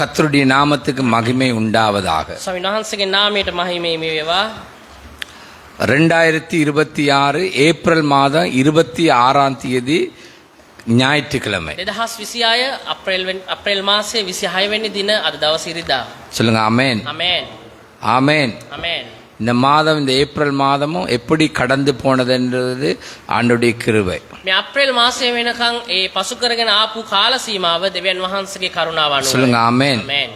கர்த்தருடைய நாமத்துக்கு மகிமை உண்டாவதாக. 2026 ஏப்ரல் மாதம் 26ஆம் தேதி ஞாயிற்றுக்கிழமை. 2026 අප්‍රේල් මාසේ 26 වෙනි දින අද දවස් ඉරිදා. சொல்லுங்க ஆமென். ஆமென். ஆமென். ஆமென். இந்த மாதம், இந்த ஏப்ரல் மாதமும் எப்படி கடந்து போனதுன்றது ஆண்டவருடைய கிருபை. මේ අප්‍රේල් මාසයේ වෙනකන් ඒ පසු කරගෙන ආපු කාල සීමාව දෙවියන් වහන්සේගේ කරුණාව අනුව. சொல்லுங்க ஆமென். ஆமென்.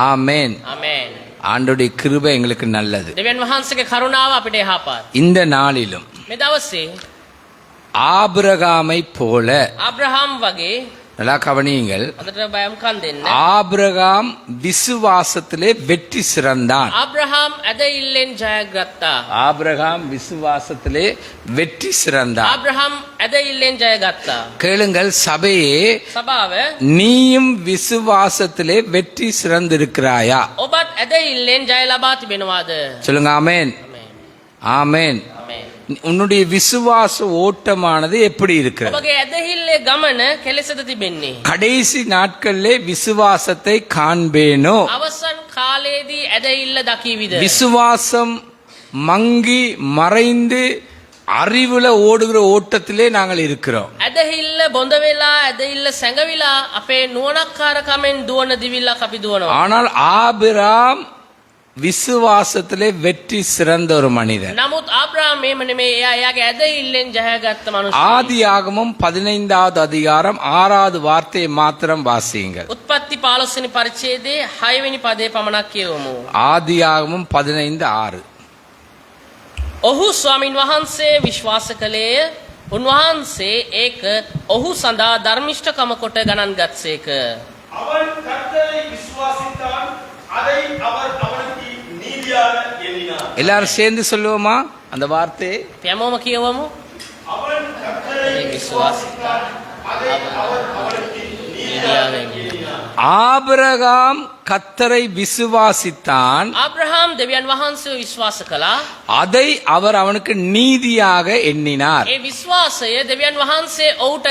ஆமென். ஆமென். ஆண்டவருடைய கிருபை எங்களுக்கு நல்லது. දෙවියන් වහන්සේගේ කරුණාව අපිට යහපත්. இந்த நாளிலும் මේ දවසේ ஆபிரகாமை போல, ආබ්‍රහාම් වගේ நல்லா கவனியுங்கள், අදට බයම් කන් දෙන්න. ஆபிரகாம் விசுவாசத்திலே வெற்றி சிறந்தான். ආබ්‍රහාම් ඇදහිල්ලෙන් ජයගත්තා. ஆபிரகாம் விசுவாசத்திலே வெற்றி சிறந்தான். ආබ්‍රහාම් ඇදහිල්ලෙන් ජයගත්තා. கேளுங்கள் சபையே, සභාව நீயும் விசுவாசத்திலே வெற்றி சிறந்திருக்கிறாயா? ඔබත් ඇදහිල්ලෙන් ජය ලබා තිබෙනවාද? சொல்லுங்க ஆமென். ஆமென். உன்னுடைய விசுவாச ஓட்டமானது எப்படி இருக்கிறது? ඔබගේ ඇදහිල්ලේ ගමන කෙලෙසද තිබෙන්නේ? கடைசி நாட்களிலே விசுவாசத்தை காண்பேனோ? අවසන් කාලයේදී ඇදහිල්ල දකිවිද? விசுவாசம் மங்கி மறைந்து அறிவுல ஓடுகிற ஓட்டத்திலே நாங்கள் இருக்கிறோம். ඇදහිල්ල බොඳ වෙලා, ඇදහිල්ල සැඟවිලා අපේ නුවණක්කාරකමෙන් දුවන දිවිල්ලක් අපි දුවනවා. ஆனால் ஆபிராம் விசுவாசத்திலே வெற்றி சிறந்த ஒரு மனிதன். නමුත් ආබ්‍රහාම් මේම නෙමෙයි. එයා එයාගේ ඇදහිල්ලෙන් ජයගත්ත මනුස්සයෙක්. ஆதியாகமம் 15வது அதிகாரம் 6வது வார்த்தையை மாத்திரம் வாசியுங்கள். උත්පත්ති 15 වෙනි පරිච්ඡේදයේ 6 වෙනි පදේ පමණක් කියවමු. ஆதியாகமம் 15:6. ඔහු ස්වාමින් වහන්සේ විශ්වාස කළේය. උන්වහන්සේ ඒක ඔහු සඳහා ධර්මිෂ්ඨකම කොට ගණන් ගත්සේක. அவன் கர்த்தரை விசுவாசித்தான், அதை அவர் அவனுக்கு நீதியாக எண்ணினார். எல்லாரும் சேர்ந்து சொல்லுவோமா அந்த வார்த்தையை? යමෝම කියවමු. அவன் கர்த்தரை விசுவாசித்தான், அதை அவர் அவனுக்கு நீதியாக எண்ணினார். ஆபிரகாம் கர்த்தரை விசுவாசித்தான், ආබ්‍රහාම් දෙවියන් වහන්සේව විශ්වාස කළා. அதை அவர் அவனுக்கு நீதியாக எண்ணினார். ඒ විශ්වාසය දෙවියන් වහන්සේ ඔහුට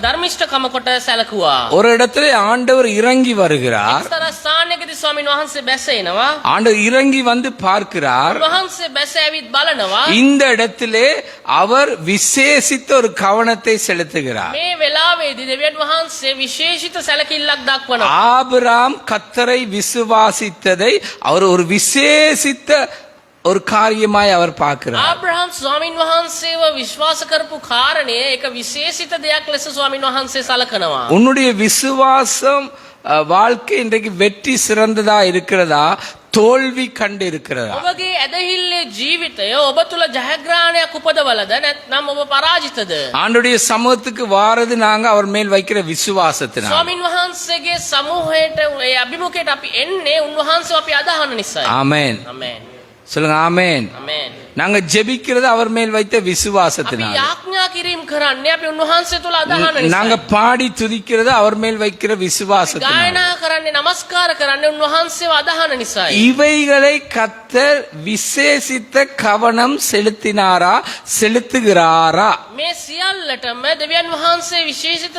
ධර්මිෂ්ඨකම කොට සැලකුවා. ஒரு இடத்துல ஆண்டவர் இறங்கி வருகிறார். එක්තරා ස්ථානයකදී ස්වාමින් වහන්සේ බැස එනවා. ஆண்டவர் இறங்கி வந்து பார்க்கிறார். වහන්සේ බැස ඇවිත් බලනවා. இந்த இடத்திலே அவர் விசேஷித்த ஒரு கவனத்தை செலுத்துகிறார். මේ වෙලාවේදී දෙවියන් වහන්සේ විශේෂිත සැලකිල්ලක් දක්වනවා. ஆபிராம் கர்த்தரை விசுவாசித்ததை அவர் ஒரு விசேஷித்த ஒரு காரியமாய் அவர் பார்க்கிறார். ආබ්‍රහාම් ස්වාමින් වහන්සේව විශ්වාස කරපු කාරණය ඒක විශේෂිත දෙයක් ලෙස ස්වාමින් වහන්සේ සලකනවා. உன்னுடைய விசுவாசம் வாழ்க்கை இன்றைக்கு வெற்றி சிறந்ததா இருக்கிறதா, தோல்வி கண்டு இருக்கிறதா? ඔබගේ ඇදහිල්ලේ ජීවිතය ඔබ තුල ජයග්‍රහණයක් උපදවලද නැත්නම් ඔබ පරාජිතද? ஆண்டவருடைய சமூகத்துக்கு வாரது நாங்க அவர் மேல் வைக்கிற விசுவாசத்தினால். ස්වාමින් වහන්සේගේ සමූහයට ඒ අභිමුඛයට අපි එන්නේ උන්වහන්සේව අපි අදහන නිසායි. ஆமென். ආමේන්. சொல்லுங்க ஆமென். ආමේන්. நாங்க ஜெபிக்கிறது அவர் மேல் வைத்த අපි விசுவாசத்தினால். යාඥා කිරීම කරන්නේ අපි උන්වහන්සේ තුල අදහන நாங்க නිසායි. பாடி துதிக்கிறது அவர் மேல் வைக்கிற விசுவாசத்தினால். ගායනා කරන්නේ নমස්කාර කරන්නේ උන්වහන්සේව අදහන නිසායි. இவைகளை கர்த்தர் விசேஷித்த கவனம் செலுத்தினாரா, செலுத்துகிறாரா? මේ සියල්ලටම දෙවියන් වහන්සේ විශේෂිත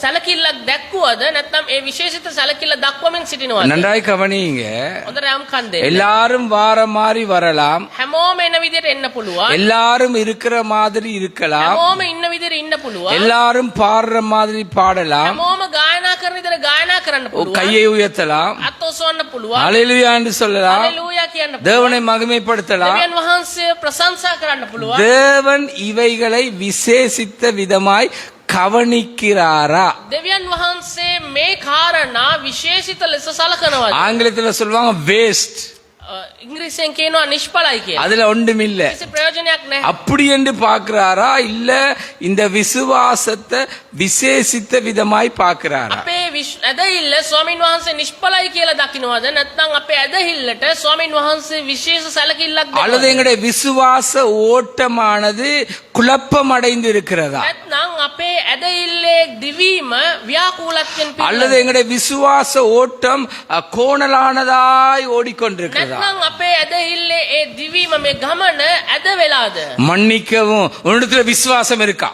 සැලකිල්ලක් දැක්වුවද නැත්නම් ඒ විශේෂිත සැලකිල්ල දක්වමින් සිටිනවද? நன்றாய் கவனியுங்க. හොඳට යම් කන් දෙන්න. எல்லாரும் வார மாதிரி வரலாம், හැමෝම එන විදිහට එන්න පුළුවන්. எல்லாரும் இருக்கிற மாதிரி இருக்கலாம், හැමෝම ඉන්න විදිහට ඉන්න පුළුවන්. எல்லாரும் பாடுற மாதிரி பாடலாம், හැමෝම ගායනා කරන විදිහට ගායනා කරන්න පුළුවන්. கையை உயர்த்தலாம், අත් ඔසවන්න පුළුවන්. ஹalleluya என்று சொல்லலாம், හalleluya කියන්න පුළුවන්. தேவனை மகிமைப்படுத்தலாம். දෙවියන් වහන්සේ ප්‍රශංසා කරන්න පුළුවන්. தேவன் இவைகளை விசேஷித்த விதமாய் கவனிக்கிறாரா? දෙවියන් වහන්සේ මේ කාරණා විශේෂිත ලෙස සලකනවා. ஆங்கிலத்தில் சொல்லுவாங்க வேஸ்ட், ඉංග්‍රීසියෙන් කියනවා නිෂ්ඵලයි කියලා. அதுல ஒன்றுமில்ல. කිසි ප්‍රයෝජනයක් නැහැ. அப்படி என்று பார்க்கிறாரா, இல்ல இந்த விசுவாசத்தை விசேஷித்த விதமாய் பார்க்கிறாரா? අපේ ඇදහිල්ල ස්වාමින් වහන්සේ නිෂ්ඵලයි කියලා දකින්නවද නැත්නම් අපේ ඇදහිල්ලට ස්වාමින් වහන්සේ විශේෂ සැලකිල්ලක් அல்லது දෙනවද? எங்களுடைய விசுவாச ஓட்டமானது குழப்பம் அடைந்து இருக்கிறதா? නැත්නම් අපේ ඇදහිල්ලේ දිවීම ව්‍යාකූලත්වයෙන් அல்லது எங்களுடைய விசுவாச ஓட்டம் கோணலானதாய் ஓடிக்கொண்டிருக்கிறதா? නැත්නම් අපේ ඇදහිල්ලේ ඒ දිවීම මේ ගමන ඇද වෙලාද? மன்னிக்கவும், உன்னிடத்துல விசுவாசம் இருக்கா?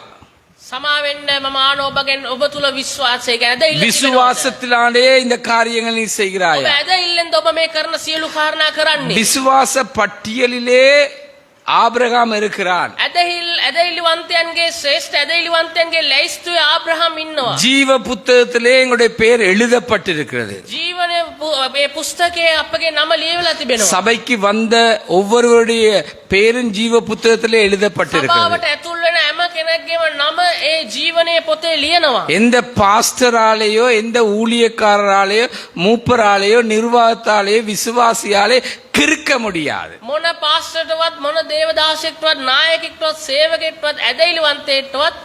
සමාවෙන්න මම ආන ඔබගෙන් ඔබ තුල විශ්වාසය ගැන ඇදහිල්ල තිබෙනවද? விசுவாசத்தினாலே இந்த காரியங்கள் நீ ඔබ செய்கிறாயா? ඇදහිල්ලෙන්ද ඔබ මේ කරන සියලු කාරණා කරන්නේ? விசுவாச பட்டியலிலே ஆபிரகாம் இருக்கிறான். ඇදහිල්ලිවන්තයන්ගේ ශ්‍රේෂ්ඨ ඇදහිල්ලිවන්තයන්ගේ ලැයිස්තුවේ ආබ්‍රහම් ඉන්නවා. ஜீவ புத்தகத்திலே எங்களுடைய பெயர் எழுதப்பட்டிருக்கிறது. ජීවනයේ මේ පුස්තකයේ අපගේ නම ලියවිලා තිබෙනවා. சபைக்கு வந்த ஒவ்வொருவருடைய பேரும் ஜீவ புத்தகத்திலே எழுதப்பட்டிருக்கிறது. සභාවට ඇතුල් වෙන හැම කෙනෙක්ගේම නම ඒ ජීවනයේ පොතේ ලියනවා. எந்த பாஸ்டராலேயோ எந்த ஊழியக்காரராலேயோ மூப்பராலேயோ நிர்வாகத்தாலேயோ விசுவாசியாலே கிறுக்க முடியாது. මොන පාස්ටර්ටවත් මොන දේවදාසෙක්ටවත් නායකෙක්ටවත් සේවකෙක්ටවත් ඇදහිලිවන්තයෙක්ටවත්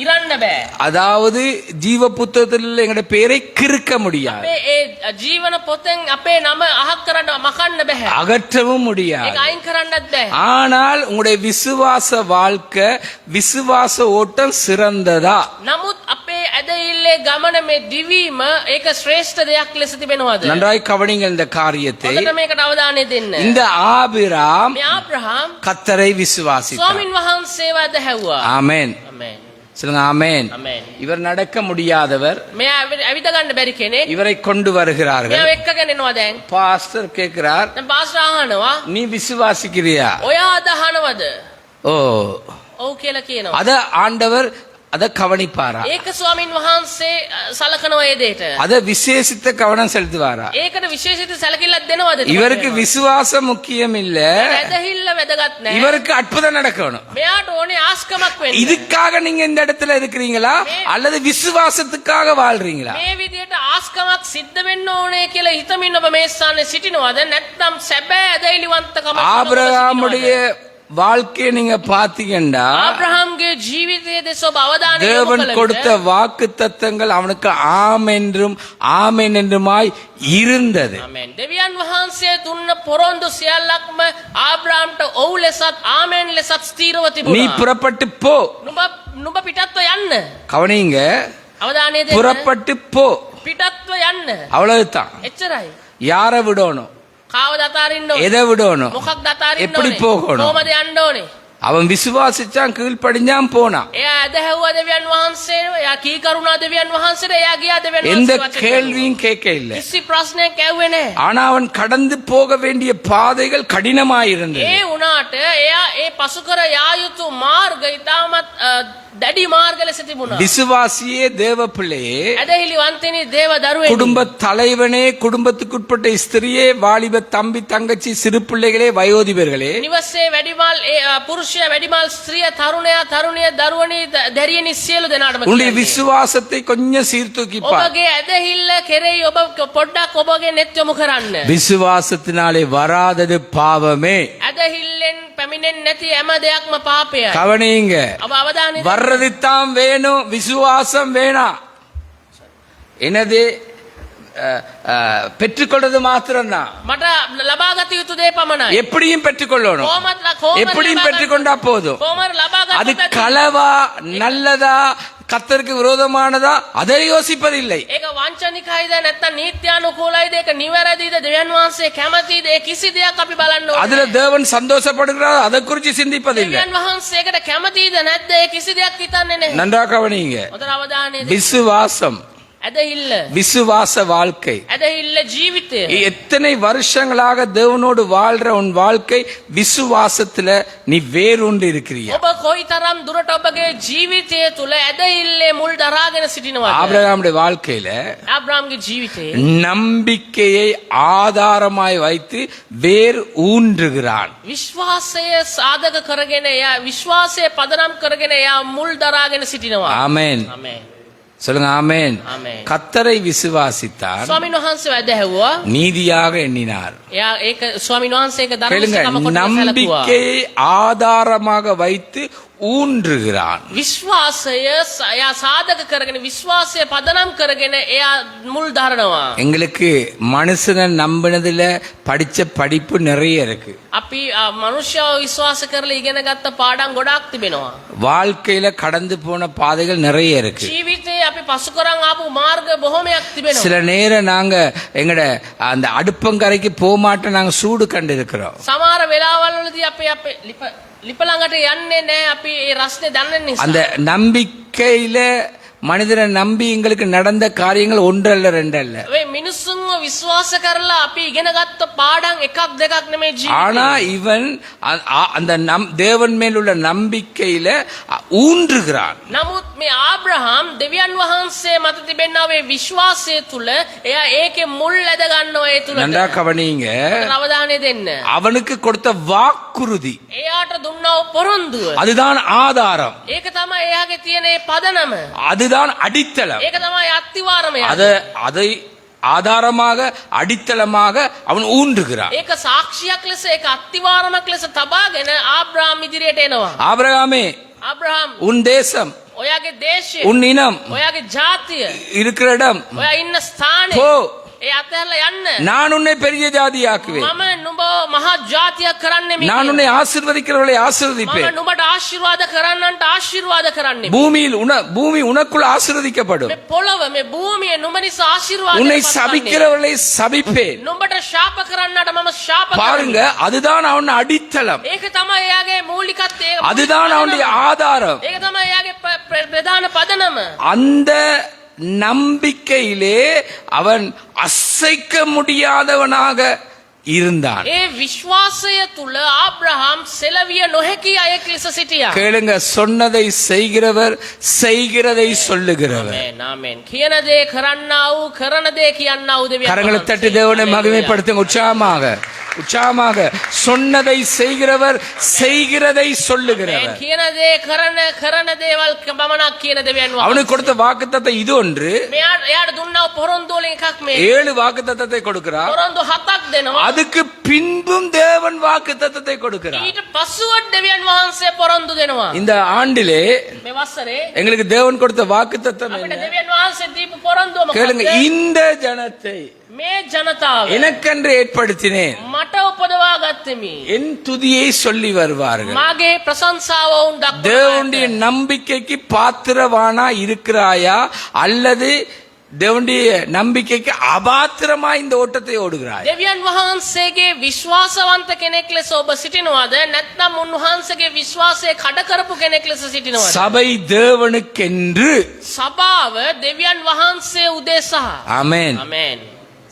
ඉරන්න බෑ. அதாவது ஜீவ புத்தகத்தில் எங்களுடைய பெயரை கிறுக்க முடியாது. අපේ ඒ ජීවන පොතෙන් අපේ නම අහක් කරන්න මකන්න බෑ. அகற்றவும் முடியாது. ඒක අයින් කරන්නත් බෑ. ஆனால் உங்களுடைய விசுவாச வாழ்க்கை விசுவாச ஓட்டம் சிறந்ததா? නමුත් අපේ ඇදහිල්ලේ ගමන මේ දිවීම ඒක ශ්‍රේෂ්ඨ දෙයක් ලෙස තිබෙනවද? நன்றாய் கவனிங்கள் இந்த காரியத்தை. හොඳට මේකට අවධානය දෙන්න. இந்த ஆபிராம் මේ ආබ්‍රහම් கர்த்தரை விசுவாசித்தார். ස්වාමින් වහන්සේව ඇදහැව්වා. ஆமென். ආමේන්. சொல்லுங்க ஆமென். ආමේන්. இவர் நடக்க முடியாதவர், මෙයා ඇවිද ගන්න බැරි කෙනෙක්. இவரை கொண்டு வருகிறார்கள். මෙයා එක්කගෙන එනවා දැන්. பாஸ்டர் கேட்கிறார், දැන් පාස්ටර් අහනවා நீ விசுவாசிக்கிறியா? ඔයා අදහනවද? ஓ, ඔව් කියලා කියනවා. அத ஆண்டவர் அத கவனிப்பாரா? ඒක ස්වාමින් වහන්සේ සලකනවා ඒ දෙයට. அத விசேஷித்த கவனம் செலுத்துவாரா? ඒකට විශේෂිත සැලකිල්ලක් දෙනවද? இவருக்கு விசுவாசம் முக்கியம் இல்ல, ඇදහිල්ල වැදගත් නැහැ. இவருக்கு அற்புதம் நடக்கணும். මෙයාට ඕනේ ආස්කමක් වෙන්න. இதுக்காக நீங்க இந்த இடத்துல இருக்கிறீங்களா அல்லது விசுவாசத்துக்காக வாழ்றீங்களா? මේ විදියට ආස්කමක් සිද්ධ වෙන්න ඕනේ කියලා හිතමින් ඔබ මේ ස්ථානයේ සිටිනවද? නැත්නම් සැබෑ ඇදහිලිවන්තකම ஆபிரகாமுடைய வாழ்க்கையை நீங்க பாத்தீங்கன்னா ආබ්‍රහම්ගේ ජීවිතයේ දෙස ඔබ අවධානය යොමු தேவன் කළොත් கொடுத்த வாக்கு தத்தங்கள் அவனுக்கு ஆம் என்றும் ஆமென் என்றுமாய் இருந்தது. ආමේන්. දෙවියන් වහන්සේ දුන්න පොරොන්දු සියල්ලක්ම ආබ්‍රහම්ට ඔව් ලෙසත් ආමෙන් ලෙසත් ස්ථීරව நீ තිබුණා. புறப்பட்டு போ. නුඹ පිටත්ව යන්න. கவனிங்க, අවධානය දෙන්න. புறப்பட்டு போ, පිටත්ව යන්න. அவ்வளவுதான். එච්චරයි. யாரை விடணும்? කාවද අතාරින්න ඕනේ? எதை விடணும்? මොකක්ද අතාරින්න எப்படி ඕනේ? போகணும்? කොහමද යන්න ඕනේ? அவன் விசுவாசிச்சான், கீழ்ப்படிஞ்சான், போனான். එයා ඇදහැව්වා දෙවියන් වහන්සේව. එයා කීකරුණා දෙවියන් වහන්සේට. එයා ගියා දෙවියන් எந்த වහන්සේ වචන. கேள்வியும் கேட்க இல்லை. කිසි ප්‍රශ්නයක් ඇහුවේ නැහැ. ஆனா அவன் கடந்து போக வேண்டிய பாதைகள் கடினமாயிருந்தது. ඒ වුණාට එයා ඒ පසු කර යා යුතු මාර්ග ඉතාමත් දැඩි මාර්ග ලෙස තිබුණා. விசுவாசியே தேவ பிள்ளையே, ඇදහිලිවන්තනි දේව දරුවෙනි. குடும்ப தலைவனே, குடும்பத்துக்குட்பட்ட ஸ்திரியே, வாலிப தம்பி தங்கச்சி சிறு பிள்ளைகளே, வயோதிபர்களே, නිවසේ වැඩිමල් පුරුෂයා වැඩිමල් ස්ත්‍රිය තරුණයා තරුණිය දරුවනි දැරියනි සියලු දෙනාටම உன்னுடைய කියන්නේ. விசுவாசத்தை கொஞ்சம் சீர்தூக்கி பார். ඔබගේ ඇදහිල්ල කෙරෙහි ඔබ පොඩ්ඩක් ඔබගේ නෙත් යොමු කරන්න. விசுவாசத்தினாலே வராதது பாவமே. ඇදහිල්ලෙන් පැමිණෙන්නේ නැති හැම දෙයක්ම පාපයයි. கவனிங்க, ඔබ අවධානය දෙන්න. வர்றதுதான் வேணும், விசுவாசம் வேணாம். என்னது பெற்றுக்கொள்றது மாத்திரம்தான். මට ලබාගත යුතු දේ පමණයි. எப்படியும் பெற்றுக்கொள்ளணும். කොහොමද எப்படியும் பெற்றுக்கொண்டா போதும். කොහොමද அது ලබාගත களவா நல்லதா கர்த்தருக்கு விரோதமானதா அதை யோசிப்பதில்லை. ඒක වංචනිකයිද නැත්නම් නීත්‍යානුකූලයිද ඒක නිවැරදිද දෙවියන් වහන්සේ කැමතිද ඒ කිසි දෙයක් අපි බලන්න ඕනේ. அதுல தேவன் சந்தோஷப்படுகிறார், அதை குறித்து சிந்திப்பதில்லை. දෙවියන් වහන්සේකට කැමතිද නැද්ද ඒ කිසි දෙයක් හිතන්නේ නැහැ. நன்றா கவனிங்க. හොඳට අවධානය දෙන්න. விசுவாசம், ඇදහිල්ල விசுவாச வாழ்க்கை. ඇදහිල්ල ජීවිතය. எத்தனை வருஷங்களாக தேவனோடு வாழ்ற உன் வாழ்க்கை விசுவாசத்துல நீ வேரூன்றி இருக்கிறியா? ඔබ කොයිතරම් දුරට ඔබගේ ජීවිතය තුල ඇදහිල්ලේ මුල් දරාගෙන සිටිනවද? ஆபிரகாமுடைய வாழ்க்கையில ආබ්‍රහම්ගේ ජීවිතේ நம்பிக்கையை ஆதாரமாய் வைத்து வேர் ஊன்றுகிறான். විශ්වාසය සාධක කරගෙන එයා විශ්වාසය පදනම් කරගෙන එයා මුල් දරාගෙන සිටිනවා. ஆமென். ආමේන්. சொல்லுங்க ஆமென். ආමේන්. கர்த்தரை விசுவாசித்தார், ස්වාමීන් වහන්සේ ඇදහැව්වා. நீதியாக எண்ணினார். එයා ඒක ස්වාමීන් වහන්සේක கேளுங்க, ධර්මස්ථකම කොට සැලකුවා. நம்பிக்கையை ஆதாரமாக வைத்து ஊன்றுகிறான். විශ්වාසය එයා සාධක කරගෙන විශ්වාසය පදනම් කරගෙන එයා මුල් දරනවා. எங்களுக்கு மனுஷனை நம்பினதுல படிச்ச படிப்பு நிறைய இருக்கு. අපි මනුෂ්‍යව විශ්වාස කරලා ඉගෙන ගත්ත පාඩම් ගොඩාක් තිබෙනවා. வாழ்க்கையில கடந்து போன பாதைகள் நிறைய இருக்கு. ජීවිතේ අපි පසු කරන් ආපු මාර්ග බොහොමයක් තිබෙනවා. சில நேரம் நாங்க எங்கட அந்த அடுப்பங்கரைக்கு போக மாட்டோம், நாங்க சூடு கண்டு இருக்கிறோம். සමහර වෙලාවල් වලදී අපි අපේ ලිප ලිපලඟට යන්නේ නෑ අපි ඒ රස්නේ දන්න නිසා. அந்த நம்பிக்கையில மனிதனை நம்பி எங்களுக்கு நடந்த காரியங்கள் ஒன்றல்ல ரெண்டல்ல. ඔය මිනිස්සුන්ව විශ්වාස කරලා අපි ඉගෙන ගත්ත පාඩම් එකක් දෙකක් නෙමෙයි ஆனா ජීවිතේ. இவன் அந்த தேவன் மேல் உள்ள நம்பிக்கையில ஊன்றுகிறான். නමුත් මේ ආබ්‍රහම් දෙවියන් වහන්සේ මත තිබෙනා මේ විශ්වාසය තුල එයා ඒකේ මුල් ඇද ගන්නවා ඒ තුලට. நன்றா கவனிங்க. අවධානය දෙන්න. அவனுக்கு கொடுத்த வாக்குறுதி එයාට දුන්නා වූ පොරොන්දුව. அதுதான் ஆதாரம், ඒක තමයි එයාගේ තියෙන ඒ පදනම. அதுதான் அடித்தளம். ඒක තමයි අත්තිවාරමය. அதை ஆதாரமாக அடித்தளமாக அவன் ஊன்றுகிறான். ඒක සාක්ෂියක් ලෙස ඒක අත්තිවාරමක් ලෙස තබාගෙන ආබ්‍රහම් ඉදිරියට එනවා. ஆபிரகாமே, ආබ්‍රහම් உன் தேசம், ඔයාගේ දේශය, உன் இனம், ඔයාගේ ජාතිය, இருக்கிற இடம் ඔයා ඉන්න ස්ථානය போ, ඒ අතහැරලා යන්න. நான் உன்னை பெரிய ஜாதியாக்குவேன், මම නුඹ මහා ජාතියක් කරන්නෙමි. நான் உன்னை ஆசீர்வதிக்கிறவர்களை මම ஆசீர்வதிப்பேன், නුඹට ආශිර්වාද කරන්නන්ට ආශිර්වාද කරන්නෙමි. பூமி உனக்குள் ஆசீர்வதிக்கப்படும், මේ පොළව මේ භූමිය නුඹ නිසා ආශිර්වාද உன்னை කරන්නේ. சபிக்கிறவர்களை சபிப்பேன். නුඹට ශාප කරන්නට මම ශාප பாருங்க, කරන්නේ. அதுதான் அவன் அடித்தளம், ඒක තමයි එයාගේ මූලිකත්වය. அதுதான் அவனுடைய ஆதாரம். ඒක තමයි එයාගේ ප්‍රධාන පදනම. அந்த நம்பிக்கையிலே அவன் அசைக்க முடியாதவனாக இருந்தான். ඒ විශ්වාසය තුල ආබ්‍රහම් සෙලවිය නොහැකි අයෙක් ලෙස සිටියා. கேளுங்க, சொன்னதை செய்கிறவர், செய்கிறதை சொல்லுகிறவர். ආමේන් ආමේන්. කියන දේ කරන්නා වූ කරන දේ කියන්නා වූ දෙවියන් கரங்களை தட்டி தேவனை மகிமைப்படுத்துங்க உற்சாகமாக, உற்சாகமாக. சொன்னதை செய்கிறவர், செய்கிறதை சொல்லுகிறவர். කියන දේ කරන දේවල් පමණක් කියන දෙවියන් වහන්සේ. அவனுக்கு கொடுத்த வாக்குத்தத்தம் இது ஒன்று. එයාට දුන්නා වූ පොරොන්දු වලින් එකක් මේ. 7 வாக்குத்தத்தத்தை கொடுக்கிறார். පොරොන්දු 7ක් දෙනවා. அதுக்கு பின்பும் தேவன் வாக்குத்தத்தத்தை கொடுக்கிறார். ඊට පස්සුව දෙවියන් වහන්සේ පොරොන්දු දෙනවා. இந்த ஆண்டிலே මේ වසරේ எங்களுக்கு தேவன் கொடுத்த வாக்குத்தத்தம் අපිට என்ன? දෙවියන් වහන්සේ දීපු පොරොන්දුව கேளுங்க, මොකක්ද? இந்த ஜனத்தை මේ ජනතාව எனக்கென்று ஏற்படுத்தினேன், මට උපදවා ගත්තෙමි. என் துதியை சொல்லி வருவார்கள். මාගේ ප්‍රශංසාව වුන් දක්වනවා. தேவனுடைய நம்பிக்கைக்கு பாத்திரவானா இருக்கிறாயா, அல்லது தேவனுடைய நம்பிக்கைக்கு அபாத்திரமா இந்த ஓட்டத்தை ஓடுகிறாய்? දෙවියන් වහන්සේගේ විශ්වාසවන්ත කෙනෙක් ලෙස ඔබ සිටිනවාද නැත්නම් උන්වහන්සේගේ විශ්වාසය කඩ කරපු කෙනෙක් ලෙස සිටිනවද? சபை தேவனுக்கென்று. සභාව දෙවියන් වහන්සේ උදෙසා. ஆமென். ආමේන්.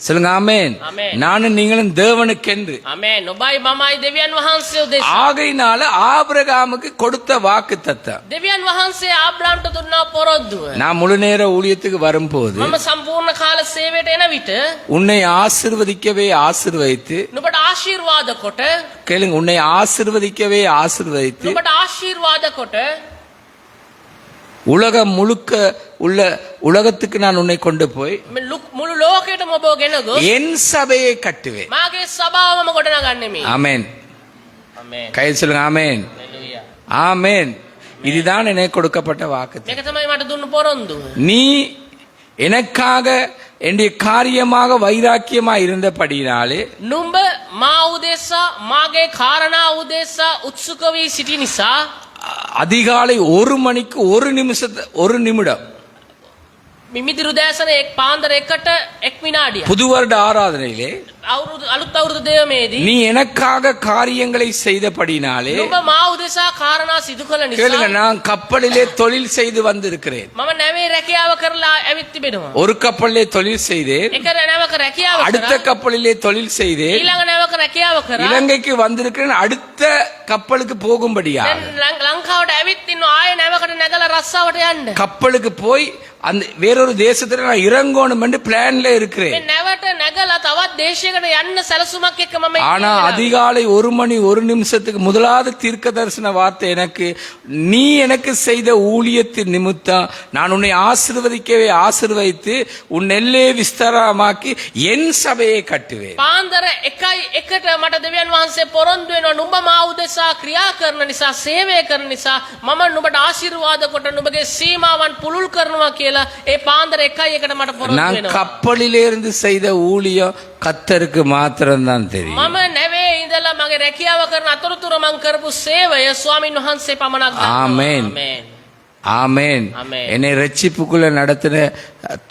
சொல்லுங்க ஆமென். ஆமென். நானும் நீங்களும் தேவனுக்கென்று. ආමේන්. ඔබයි මමයි දෙවියන් වහන්සේ උදෙසා. ஆகையினால ஆபிரகாமுக்கு கொடுத்த வாக்குத்தத்தம். දෙවියන් වහන්සේ ආබ්‍රහම්ට දුන්නා පොරොන්දුව. நான் முழு நேர ஊழியத்துக்கு வரும்போது මම සම්පූර්ණ කාල සේවයට එන විට உன்னை ஆசீர்வதிக்கவே ஆசீர்வதித்து, නුඹට ආශිර්වාද කොට கேளுங்க, உன்னை ஆசீர்வதிக்கவே ஆசீர்வதித்து නුඹට ආශිර්වාද කොට உலகம் முழுக்க உள்ள உலகத்துக்கு நான் உன்னை கொண்டு போய் මේ මුළු ලෝකෙටම ඔබ ගෙන ගොස් என் சபையை கட்டுவேன். මාගේ සභාවම ගොඩනගන්නෙමි. ஆமென். ආමේන්. கையில் சொல்லுங்க ஆமென். හalleluya. ஆமென். இதுதான் எனக்கு கொடுக்கப்பட்ட வாக்குத்தத்தம். මේක තමයි මට දුන්න පොරොන්දුව. நீ எனக்காக என்னுடைய காரியமாக வைராக்கியமா இருந்தபடினாலே නුඹ මා උදෙසා මාගේ කාරණා උදෙසා උත්සුක වී සිටි නිසා அதிகாலை 1 மணிக்கு 1 நிமிடம் මිමිදිරු දැසන එක් පාන්දර 1ට 1 විනාඩියක් புது வருட ஆராதனையிலே අලුත් අවුරුදු දේවමේදී நீ எனக்காக காரியங்களை செய்தபடினாலே, නුඹ මා උදෙසා කාරණා සිදු කළ கேளுங்க, නිසා நான் கப்பலிலே தொழில் செய்து வந்திருக்கிறேன். මම නැවේ රැකියාව කරලා ඇවිත් තිබෙනවා. ஒரு கப்பலிலே தொழில் செய்தேன், එක නැවක රැකියාව அடுத்த කරා கப்பலிலே தொழில் செய்தேன், ඊළඟ නැවක රැකියාව කරා இலங்கைக்கு வந்திருக்கிறேன் அடுத்த கப்பலுக்கு போகும்படியா. දැන් ලංකාවට ඇවිත් ඉන්න ආයෙ නැවකට නැගලා රස්සාවට යන්න. கப்பலுக்கு போய் அந்த வேறொரு தேசத்துல நான் இறங்கணும் என்று பிளான்ல இருக்கிறேன். මේ නැවට නැගලා තවත් දේශයකට යන්න සැලසුමක් එක්ක මම ஆனா அதிகாலை 1 மணி 1 நிமிஷத்துக்கு முதலாவது தீர்க்க தரிசன வார்த்தை எனக்கு, நீ எனக்கு செய்த ஊழியத்தின் நிமித்தம் நான் உன்னை ஆசீர்வதிக்கவே ஆசீர்வதித்து உன் எல்லையை விஸ்தாரமாக்கி என் சபையை கட்டுவேன். පාන්දර 1:1ට මට දෙවියන් වහන්සේ පොරොන්දු වෙනවා නුඹ මා උදෙසා ක්‍රියා කරන නිසා සේවය කරන නිසා මම නුඹට ආශිර්වාද කොට නුඹගේ සීමාවන් පුළුල් කරනවා කියලා ඒ පාන්දර 1:1ට මට පොරොන්දු நான் වෙනවා. கப்பலிலே இருந்து செய்த ஊழியம் கர்த்தருக்கு மாத்திரம்தான் தெரியும். මම නැවේ ඉඳලා මගේ රැකියාව කරන අතරතුර මම කරපු සේවය ස්වාමින් වහන්සේ පමණක් දන්නවා. ආමේන්. ආමේන්. ஆமென். ஆமென். என்னை ரட்சிப்புக்குள்ள நடத்தின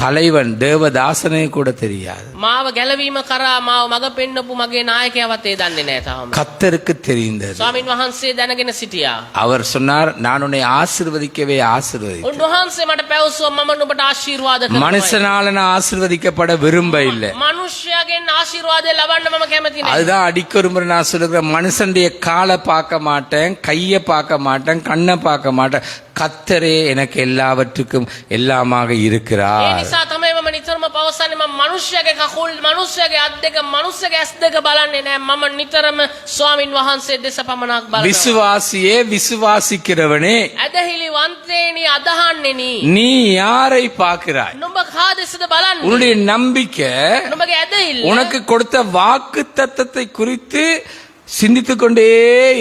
தலைவன் தேவதாசனே கூட தெரியாது. මාව ගැලවීම කරා මාව මඟ පෙන්නපු මගේ නායකයාවත් ඒ දන්නේ නැහැ තාම. கர்த்தருக்கு தெரிந்தது. ස්වාමින් වහන්සේ දැනගෙන සිටියා. அவர் சொன்னார், நான் உன்னை ஆசீர்வதிக்கவே ஆசீர்வதித்தேன். උන්වහන්සේ මට පැවසුවා මම නුඹට ආශිර්වාද කරනවා. மனுஷனால நான் ஆசீர்வதிக்கப்பட விரும்ப இல்லை. මනුෂ්‍යයාගෙන් ආශිර්වාදය ලබන්න මම කැමති නැහැ. அதுதான் அடிக்கொரு முறை நான் சொல்லுகிறேன், மனுஷனுடைய காலை பார்க்க மாட்டேன், கையை பார்க்க மாட்டேன், கண்ணை பார்க்க மாட்டேன். கர்த்தரே எனக்கு எல்லாவற்றுக்கும் எல்லாமாக ඒ இருக்கிறார். නිසා තමයි මම නිතරම පවසන්නේ මම මනුෂ්‍යයාගේ කකුල්, මනුෂ්‍යයාගේ අත් දෙක, මනුෂ්‍යයාගේ ඇස් දෙක බලන්නේ නැහැ. මම නිතරම ස්වාමින් වහන්සේ දෙස පමණක් බලනවා. விசுவாசியே, விசுவாசிக்கிறவனே, ඇදහිලිවන්තේනි අදහන්නේනි. நீ யாரை பார்க்கிறாய்? නුඹ කා දෙසද බලන්නේ? உன்னுடைய நம்பிக்கை නුඹගේ ඇදහිල්ල உனக்கு கொடுத்த வாக்கு தத்தத்தை குறித்து சிந்தித்துக் கொண்டே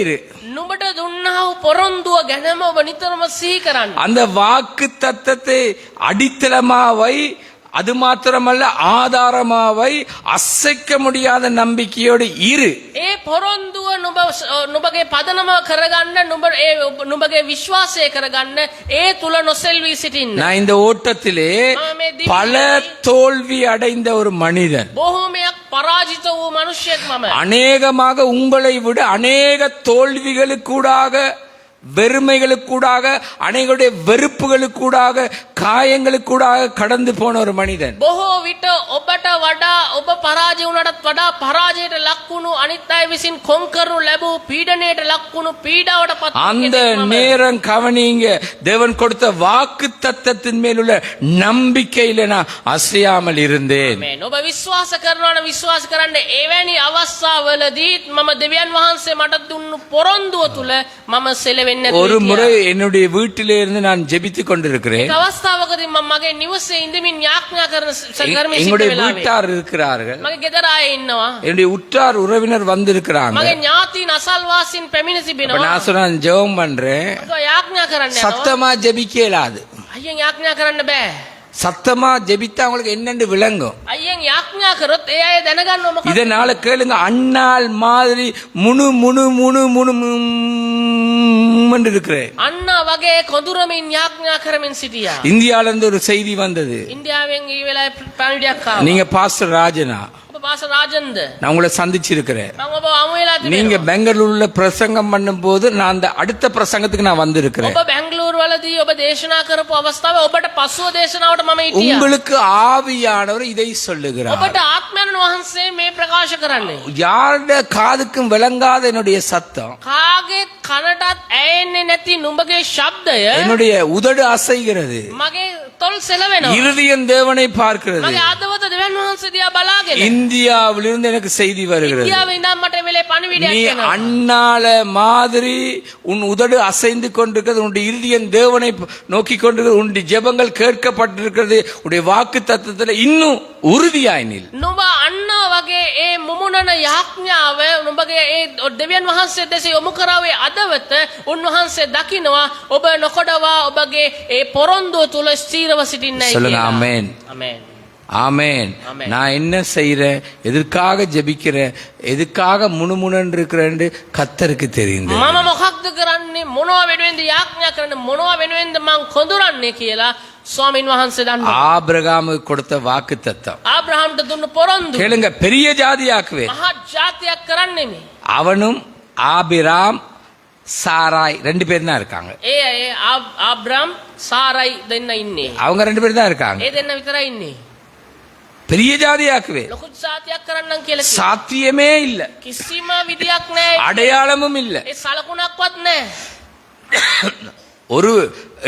இரு. නුඹට දුන්නා වූ පොරොන්දුව ගැනම ඔබ නිතරම සිහි කරන්න. அந்த வாக்கு தத்தத்தை அடித்தளமாவை, அது மாத்திரமல்ல ஆதாரமாவை, அசைக்க முடியாத நம்பிக்கையோடு இரு. ඒ පොරොන්දුව නුඹගේ පදනම කරගන්න, නුඹගේ විශ්වාසය කරගන්න, ඒ තුල නොසෙල්වී සිටින්න. நான் இந்த ஓட்டத்திலே பல தோல்வி அடைந்த ஒரு மனிதன். බොහෝමයක් පරාජිත වූ මනුෂ්‍යයෙක් මම. அநேகமாக உங்களை விட அநேக தோல்விகளுக்கூடாக, வெறுமைகளுக்கூடாக, அநேகருடைய வெறுப்புகளுக்கூடாக, காயங்களுக்கூடாக கடந்து போன ஒரு மனிதன். බොහෝ විට ඔබට වඩා ඔබ පරාජය වුණාටත් වඩා පරාජයට ලක්වුණු අනිත් අය විසින් කොන් කරනු ලැබූ පීඩණයට ලක්වුණු පීඩාවට පත් அந்த நேரம் கவனிங்க, தேவன் கொடுத்த வாக்கு தத்தத்தின் மேல் உள்ள நம்பிக்கையில நான் அசையாமல் இருந்தேன். මේ ඔබ විශ්වාස කරනවා නම් විශ්වාස කරන්න. එවැනි අවස්ථාවලදී මම දෙවියන් වහන්සේ මට දුන්නු පොරොන්දුව තුල මම සෙලවෙන්නේ නැතුව ஒரு முறை என்னுடைய வீட்டிலே இருந்து நான் ஜெபித்துக் கொண்டிருக்கிறேன். අවස්ථාවකදී මම මගේ නිවසේ ඉඳමින් යාඥා කරන සංගර්මයේ සිට எங்களுடைய වෙලාවේ வீட்டார் இருக்கிறார்கள், මගේ ගෙදර අය ඉන්නවා. என்னுடைய உற்றார் உறவினர் வந்திருக்கிறாங்க. මගේ ඥාතීන් අසල්වාසීන් පැමිණ அப்ப තිබෙනවා. நான் சொன்னேன், ஜெபம் பண்றேன், යාඥා කරන්න යනවා. சத்தமா ஜெபிக்க இயலாது. අයියෙන් යාඥා කරන්න බෑ. சத்தமா ஜெபித்தா உங்களுக்கு என்னன்னு விளங்கும். අයියෙන් යාඥා කරොත් ඒ අය දැනගන්නව මොකක්ද? இதனால கேளுங்க, அண்ணாள் மாதிரி முணு முணு முணு முணு இருக்கிறேன். අන්න වගේ කොඳුරමින් යාඥා කරමින් සිටියා. இந்தியால இருந்து ஒரு செய்தி வந்தது. ඉන්දියාවෙන් ඊ වෙලාවේ පණිවිඩයක් ආවා. நீங்க பாஸ்டர் ராஜனா, ඔබ පාස රාජන්ද? நான் உங்களை சந்திச்சிருக்கிறேன். මම ඔබ හමු වෙලා நீங்க තිබෙනවා. பெங்களூர்ல பிரசங்கம் பண்ணும் போது நான் அந்த அடுத்த பிரசங்கத்துக்கு நான் வந்திருக்கிறேன். ඔබ බැංගලූරු වලදී ඔබ දේශනා කරපු අවස්ථාවේ ඔබට පසුව දේශනාවට මම හිටියා. உங்களுக்கு ஆவியானவர் இதை சொல்லுகிறார். ඔබට ආත්මයන් වහන්සේ මේ ප්‍රකාශ කරන්නේ. யாருடைய காதுக்கும் விளங்காத என்னுடைய சத்தம், කාගේ කනටත් ඇයෙන්නේ නැති නුඹගේ ශබ්දය என்னுடைய உதடு அசைகிறது, මගේ තොල් සෙලවෙනවා. இருதயம் தேவனை பார்க்கிறது. මගේ ආදවත දෙවියන් වහන්සේ දිහා බලාගෙන இந்தியாவிலிருந்து எனக்கு செய்தி வருகிறது. ඉන්දියාවේ ඉඳන් මට වෙලේ පණිවිඩයක් நீ එනවා. அண்ணால மாதிரி உன் உதடு அசைந்து கொண்டிருக்கிறது, உன்னுடைய இருதயம் தேவனை நோக்கி கொண்டிருக்கிறது, உன்னுடைய ஜெபங்கள் கேட்கப்பட்டிருக்கிறது, உன்னுடைய வாக்கு தத்தத்துல இன்னும் உறுதியாய் நில். නුඹ අන්න වගේ ඒ මුමුණන යාඥාව නුඹගේ ඒ දෙවියන් වහන්සේ දෙසේ යොමු කරාවේ අදවත උන්වහන්සේ දකිනවා. ඔබ නොකොඩවා ඔබගේ ඒ පොරොන්දුව තුල ස්ථීරව සිටින්නයි சொல்லுங்க කියලා. ஆமென். ආමේන්. ஆமென். ஆமென். நான் என்ன செய்யறேன், எதுக்காக ஜெபிக்கிறேன், எதுக்காக முணுமுணன்னு இருக்கிறேன்னு கர்த்தருக்கு தெரியுது. මම මොකක්ද කරන්නේ, මොනවා වෙනුවෙන්ද යාඥා කරන්නේ, මොනවා වෙනුවෙන්ද මං කොඳුරන්නේ කියලා ස්වාමින් වහන්සේ දන්නවා. ஆபிரகாமுக்கு கொடுத்த வாக்கு தத்தம் ආබ්‍රහම්ට දුන්න පොරොන්දු கேளுங்க, பெரிய ஜாதியாக்குவே. මහත් ජාතියක් කරන්නේ මේ. அவனும் ஆபிராம் சாராய் ரெண்டு பேர் தான் இருக்காங்க. ඒ ආබ්‍රහම් සාරයි දෙන්න ඉන්නේ. அவங்க ரெண்டு பேர் தான் இருக்காங்க. ඒ දෙන්න විතරයි ඉන්නේ. பெரிய ஜாதியாக்குவே. ලොකු ජාතියක් කරන්නම් කියලා කිව්වා. சாத்தியமே இல்ல, කිසිම විදියක් නැහැ. அடையாளமும் இல்ல. ඒ සලකුණක්වත් නැහැ. ஒரு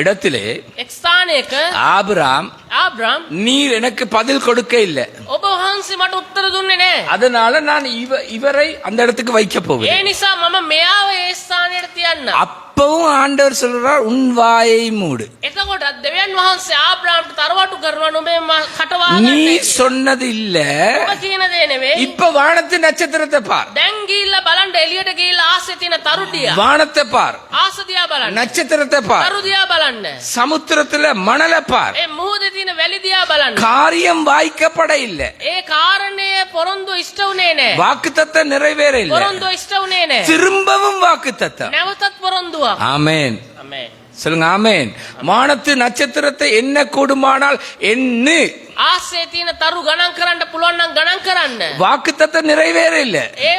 இடத்திலே එක් ස්ථානයක ஆபிராம், ආබ්‍රහම් நீர் எனக்கு பதில் கொடுக்க இல்லை, ඔබ වහන්සේ මට උත්තර දුන්නේ නැහැ. அதனால நான் இவரை அந்த இடத்துக்கு வைக்க ඒ போவேன். නිසා මම මෙයාව ඒ ස්ථානයට තියන්න. அப்பவும் ஆண்டவர் சொல்றார், உன் வாயை மூடு. එතකොට දෙවියන් වහන්සේ ආබ්‍රහම්ට තරවටු කරනවා නුඹේ කට நீ වහගන්න. சொன்னது இல்ல, ඔබ කියන දේ නෙවෙයි. இப்ப வானத்து நட்சத்திரத்தை பார், දැන් ගිහිල්ලා බලන්න එළියට ගිහිල්ලා ආසෙ තියෙන තරු දිහා. வானத்தை பார், ආස දිහා බලන්න. நட்சத்திரத்தை பார், තරු දිහා බලන්න. சமுத்திரத்துல மணலை பார். ඒ මුහුදේ තියෙන වැලි දිහා බලන්න. காரியம் வாய்க்கப்பட இல்ல, ඒ කාරණය පොරොන්දු ඉෂ්ට වුණේ නැහැ. வாக்குத்தத்தம் நிறைவேற இல்ல, පොරොන්දු ඉෂ්ට වුණේ නැහැ. திரும்பவும் வாக்குத்தத்தம். නැවතත් පොරොන්දුවක්. ஆமென். ආමේන්. சொல்லுங்க ஆமென். வானத்து நட்சத்திரத்தை என்ன கூடுமானால் எண்ணு. ආසේ තියෙන තරු ගණන් කරන්න පුළුවන් නම් ගණන් කරන්න. வாக்குத்தத்தம் நிறைவேற இல்ல. ඒ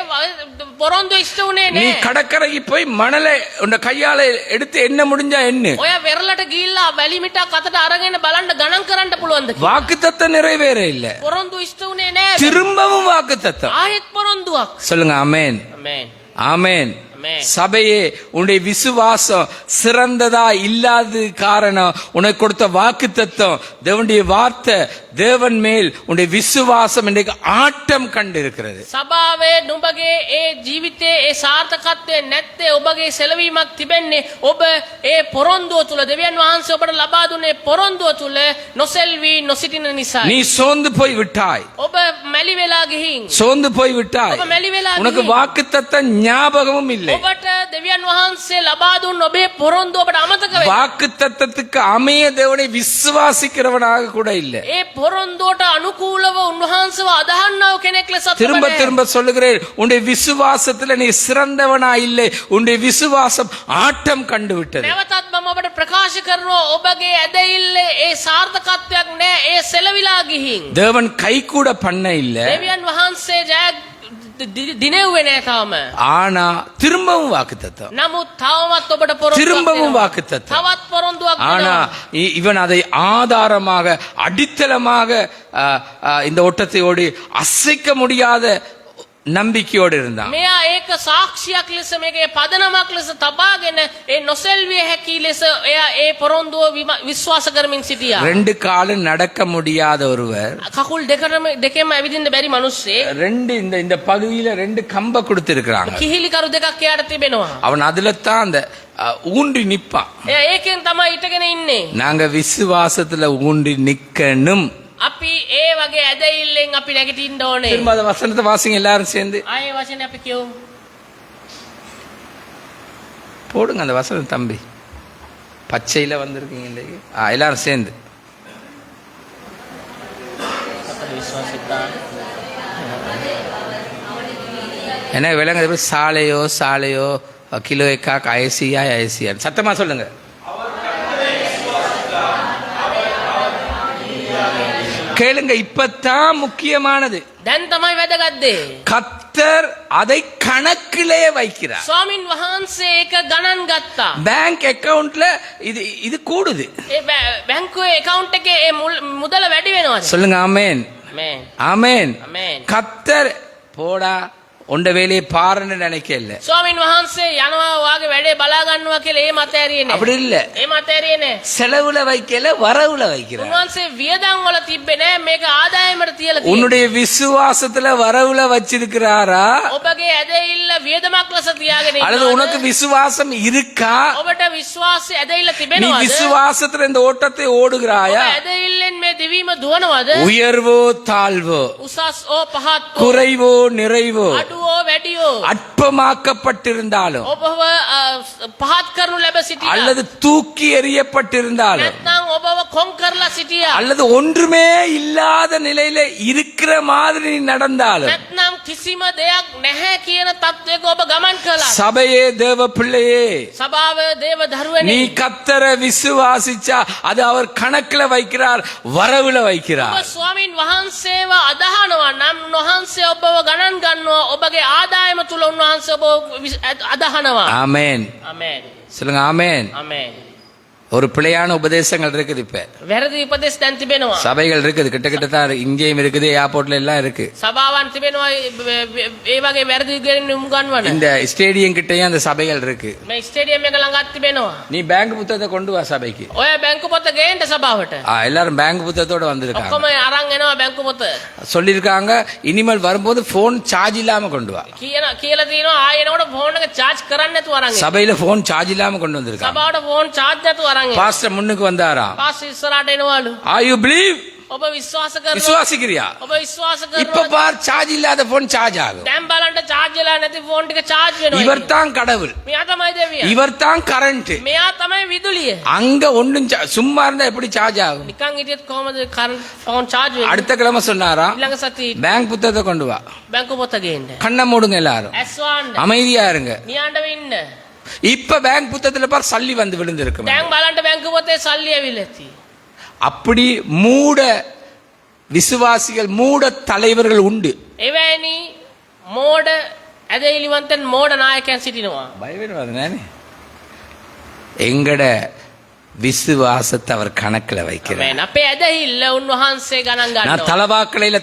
පොරොන්දු ඉෂ්ට උනේ நீ නෑ. கடற்கரைக்கு போய் மணலை உன்னை கையால எடுத்து என்ன முடிஞ்சா என்ன. ඔය වෙරළට ගිහිල්ලා වැලි මිටක් අතට අරගෙන බලන්න ගණන් කරන්න පුළුවන්ද කියලා. வாக்குத்தத்தம் நிறைவேற இல்ல. පොරොන්දු ඉෂ්ට උනේ නෑ. திரும்பவும் வாக்குத்தத்தம். ආයෙත් පොරොන්දුවක්. சொல்லுங்க ஆமென். ආමේන්. ஆமென். ஆமென். சபையே உன்னுடைய விசுவாசம் சிறந்ததா இல்லாத காரணம் உனக்கு கொடுத்த வாக்குத்தத்தம் தேவனுடைய வார்த்தை தேவன் மேல் உன்னுடைய விசுவாசம் இன்றைக்கு ஆட்டம் கண்டு இருக்கிறது. සභාවේ නුඹගේ ඒ ජීවිතයේ ඒ සාර්ථකත්වය නැත්තේ ඔබගේ සෙලවීමක් තිබෙන්නේ ඔබ ඒ පොරොන්දුව තුල දෙවියන් වහන්සේ ඔබට ලබා දුන්නේ පොරොන්දුව තුල නොසෙල්වි නොසිටින නිසා. நீ சோர்ந்து போய் விட்டாய். ඔබ මැලි වෙලා ගිහින් சோர்ந்து போய் விட்டாய். ඔබ මැලි වෙලා உனக்கு ගිහින් வாக்குத்தத்தம் ஞாபகமும் இல்லை. ඔබට දෙවියන් වහන්සේ ලබා දුන්න ඔබේ පොරොන්දුව ඔබට අමතක වෙනවා. வாக்குத்தத்தத்துக்கு அமைய தேவனை விசுவாசிக்கிறவனாக கூட இல்லை. ඒ පොරොන්දුවට අනුකූලව උන්වහන්සේව අදහන්නව කෙනෙක් ලෙස திரும்ப திரும்ப சொல்லுகிறேன், உன்னுடைய விசுவாசத்துல நீ சிறந்தவனா இல்லை. உன்னுடைய விசுவாசம் ஆட்டம் கண்டு விட்டது. නැවතත් මම ඔබට ප්‍රකාශ කරනවා ඔබගේ ඇදහිල්ලේ ඒ සාර්ථකත්වයක් නැහැ. ඒ සෙලවිලා ගිහින් தேவன் கை கூட பண்ண இல்ல. දෙවියන් වහන්සේ ජය දිනෙව්වේ නැහැ තාම. ஆனா திரும்பவும் வாக்குத்தத்தம். නමුත් තවමත් ඔබට පොරොන්දුවක් திரும்பவும் දෙනවා. வாக்குத்தத்தம். තවත් පොරොන්දුවක් ஆனா දෙනවා. இவன் அதை ஆதாரமாக அடித்தளமாக இந்த ஓட்டத்தை ஓடி அசைக்க முடியாத நம்பிக்கையோடு இருந்தான். මෙයා ඒක සාක්ෂියක් ලෙස මේකේ පදනමක් ලෙස තබාගෙන ඒ නොසෙල්විය හැකි ලෙස එයා ඒ පොරොන්දුව විශ්වාස කරමින් සිටියා. ரெண்டு காலும் நடக்க முடியாத ஒருவர் කකුල් දෙකෙන්ම ඇවිදින්න බැරි මිනිස්සේ ரெண்டு இந்த பகுதியில ரெண்டு கம்ப கொடுத்திருக்கிறாங்க. කිහිලිකරු දෙකක් එයාට තිබෙනවා. அவன் அதுல தான் அந்த ஊன்றி நிப்பான். එයා ඒකෙන් තමයි ඉටගෙන ඉන්නේ. நாங்க விசுவாசத்துல ஊன்றி நிக்கணும். අපි ඒ වගේ ඇදහිල්ලෙන් අපි නැගිටින්න ඕනේ. திரும்ப அந்த வசனத்தை வாசிங்க எல்லாரும் சேர்ந்து. ආයේ වචනේ අපි කියමු. போடுங்க அந்த வசனம் தம்பி. பச்சையில வந்திருக்கீங்க இன்னைக்கு. எல்லாரும் சேர்ந்து. என்ன விலங்கு சாலையோ கிலோ எக்கா ஐசியா சத்தமா சொல்லுங்க. கேளுங்க, இப்பதான் முக்கியமானது. දැන් තමයි වැදගත් දේ. கர்த்தர் அதை கணக்கிலே வைக்கிறார். ස්වාමින් වහන්සේ ඒක ගණන් ගත්තා. பேங்க் அக்கவுண்ட்ல இது கூடுது. ඒ බැංකුවේ account එකේ ඒ මුදල වැඩි වෙනවාද? சொல்லுங்க ஆமென். ආමේන්. ஆமென். ආමේන්. கர்த்தர் போடா உண்ட வேலையை பாருன்னு நினைக்கல. ස්වාමින් වහන්සේ යනවා වාගේ වැඩේ බලා ගන්නවා කියලා ඒ මත ඇරියේ නෑ. அப்படி இல்ல. ඒ මත ඇරියේ නෑ. செலவுல வைக்கல, வரவுல வைக்கிறார். උන්වහන්සේ වියදම් වල තිබ්බේ නෑ, මේක ආදායමට තියලා තියෙනවා. உன்னுடைய விசுவாசத்துல வரவுல வச்சிருக்கிறாரா? ඔබගේ ඇදහිල්ල වියදමක් ලෙස තියාගෙන அல்லது ඉන්නවද? உனக்கு விசுவாசம் இருக்கா? ඔබට විශ්වාසය ඇදහිල්ල நீ තිබෙනවද? விசுவாசத்துல இந்த ஓட்டத்தை ஓடுகிறாயா? ඔබ ඇදහිල්ලෙන් මේ දිවීම දුවනවද? உயர்வோ தாழ்வோ, උසස් ඕ පහත් ඕ, குறைவோ நிறைவோ, අඩුවෝ වැඩියෝ, அற்பமாக்கப்பட்டிருந்தாலும் ඔබව පහත් කරනු ලැබ සිටියා. அல்லது தூக்கி எறியப்பட்டிருந்தாலும் නැත්නම් ඔබව කොන් කරලා සිටියා. அல்லது ஒன்றுமே இல்லாத நிலையில இருக்கிற மாதிரி நீ நடந்தாலும், නැත්නම් කිසිම දෙයක් නැහැ කියන තත්වයක ඔබ ගමන් කළා. சபையே தேவ பிள்ளையே, සභාව දේව நீ දරුවනේ, கர்த்தரை விசுவாசிச்சா அது அவர் கணக்குல வைக்கிறார், வரவுல ඔබ வைக்கிறார். ස්වාමින් වහන්සේව අදහනවා නම් උන්වහන්සේ ඔබව ගණන් ගන්නවා. ඔබගේ ආදායම තුල උන්වහන්සේ ඔබ අදහනවා. ஆமென். ආමේන්. சொல்லுங்க ஆமென். ආමේன். ஒரு பிழையான உபதேசங்கள் இருக்குது. இப்ப වැරදි උපදෙස් දැන් තිබෙනවා. சபைகள் இருக்குது, கிட்ட தான் இங்கேயும் இருக்குது, ஏர்போர்ட்ல எல்லாம் இருக்கு. සභාවන් තිබෙනවා ඒ වගේ වැරදි ඉගෙනුම් ගන්නවන. இந்த ஸ்டேடியம் கிட்டயும் அந்த சபைகள் இருக்கு. මේ ස්ටේඩියම් එක ළඟත් තිබෙනවා. நீ பேங்க் புத்தகத்தை கொண்டு வா சபைக்கு. ඔය බැංකු පොත ගේන්න සභාවට. எல்லாரும் பேங்க் புத்தகத்தோட வந்திருக்காங்க. ඔක්කොම අරන් එනවා බැංකු පොත. சொல்லிருக்காங்க இனிமேல் வரும்போது போன் சார்ஜ் இல்லாம கொண்டு வா. කියලා තියෙනවා ආයෙනකොට ෆෝන් එක charge කරන්න නැතුව අරන් එන්න. சபையில போன் சார்ஜ் இல்லாம கொண்டு வந்திருக்காங்க. සභාවට ෆෝන් charge නැතුව අරන් එන්න. பாஸ்டர் முன்னுக்கு வந்தாரா? පාස් ඉස්සරහට එනවලු. Are you believe? ඔබ විශ්වාස කරනවා. விசுவாசிக்கிறியா? ඔබ විශ්වාස இப்ப කරනවා. பார், சார்ஜ் இல்லாத போன் சார்ஜ் ஆகும். දැන් බලන්න charge වෙලා නැති ෆෝන් ටික charge වෙනවා. இவர் தான் கடவுள், මෙයා තමයි දෙවියන්. இவர் தான் கரண்ட். මෙයා තමයි විදුලිය. அங்க ஒண்ணும் சும்மா இருந்தா எப்படி சார்ஜ் ஆகும்? නිකන් හිටියත් කොහමද කරන්ට් ෆෝන් charge වෙන්නේ? அடுத்த கிழமை சொன்னாரா, ඊළඟ සතියේ பேங்க் புத்தகத்தை கொண்டு வா, බැංකු පොත ගේන්න. கண்ணை மூடுங்க எல்லாரும், ඇස් වහන්න. அமைதியா இருங்க. නියඬව ඉන්න. இப்ப பேங்க் புத்தகத்துல பார் சல்லி வந்து விழுந்திருக்கும். දැන් බලන්න බැංකු පොතේ සල්ලි ඇවිල්ලා ඇති. அப்படி மூட விசுவாசிகள் மூட தலைவர்கள் உண்டு. එවැනි මෝඩ ඇදහිලිවන්තන් මෝඩ නායකයන් සිටිනවා. பய வேணுவாது நானே. எங்கட விசுவாசத்தை அவர் கணக்குல வைக்கிறார். ආමේන්. අපේ ඇදහිල්ල උන්වහන්සේ ගණන් நான் ගන්නවා. தலவாக்கலையில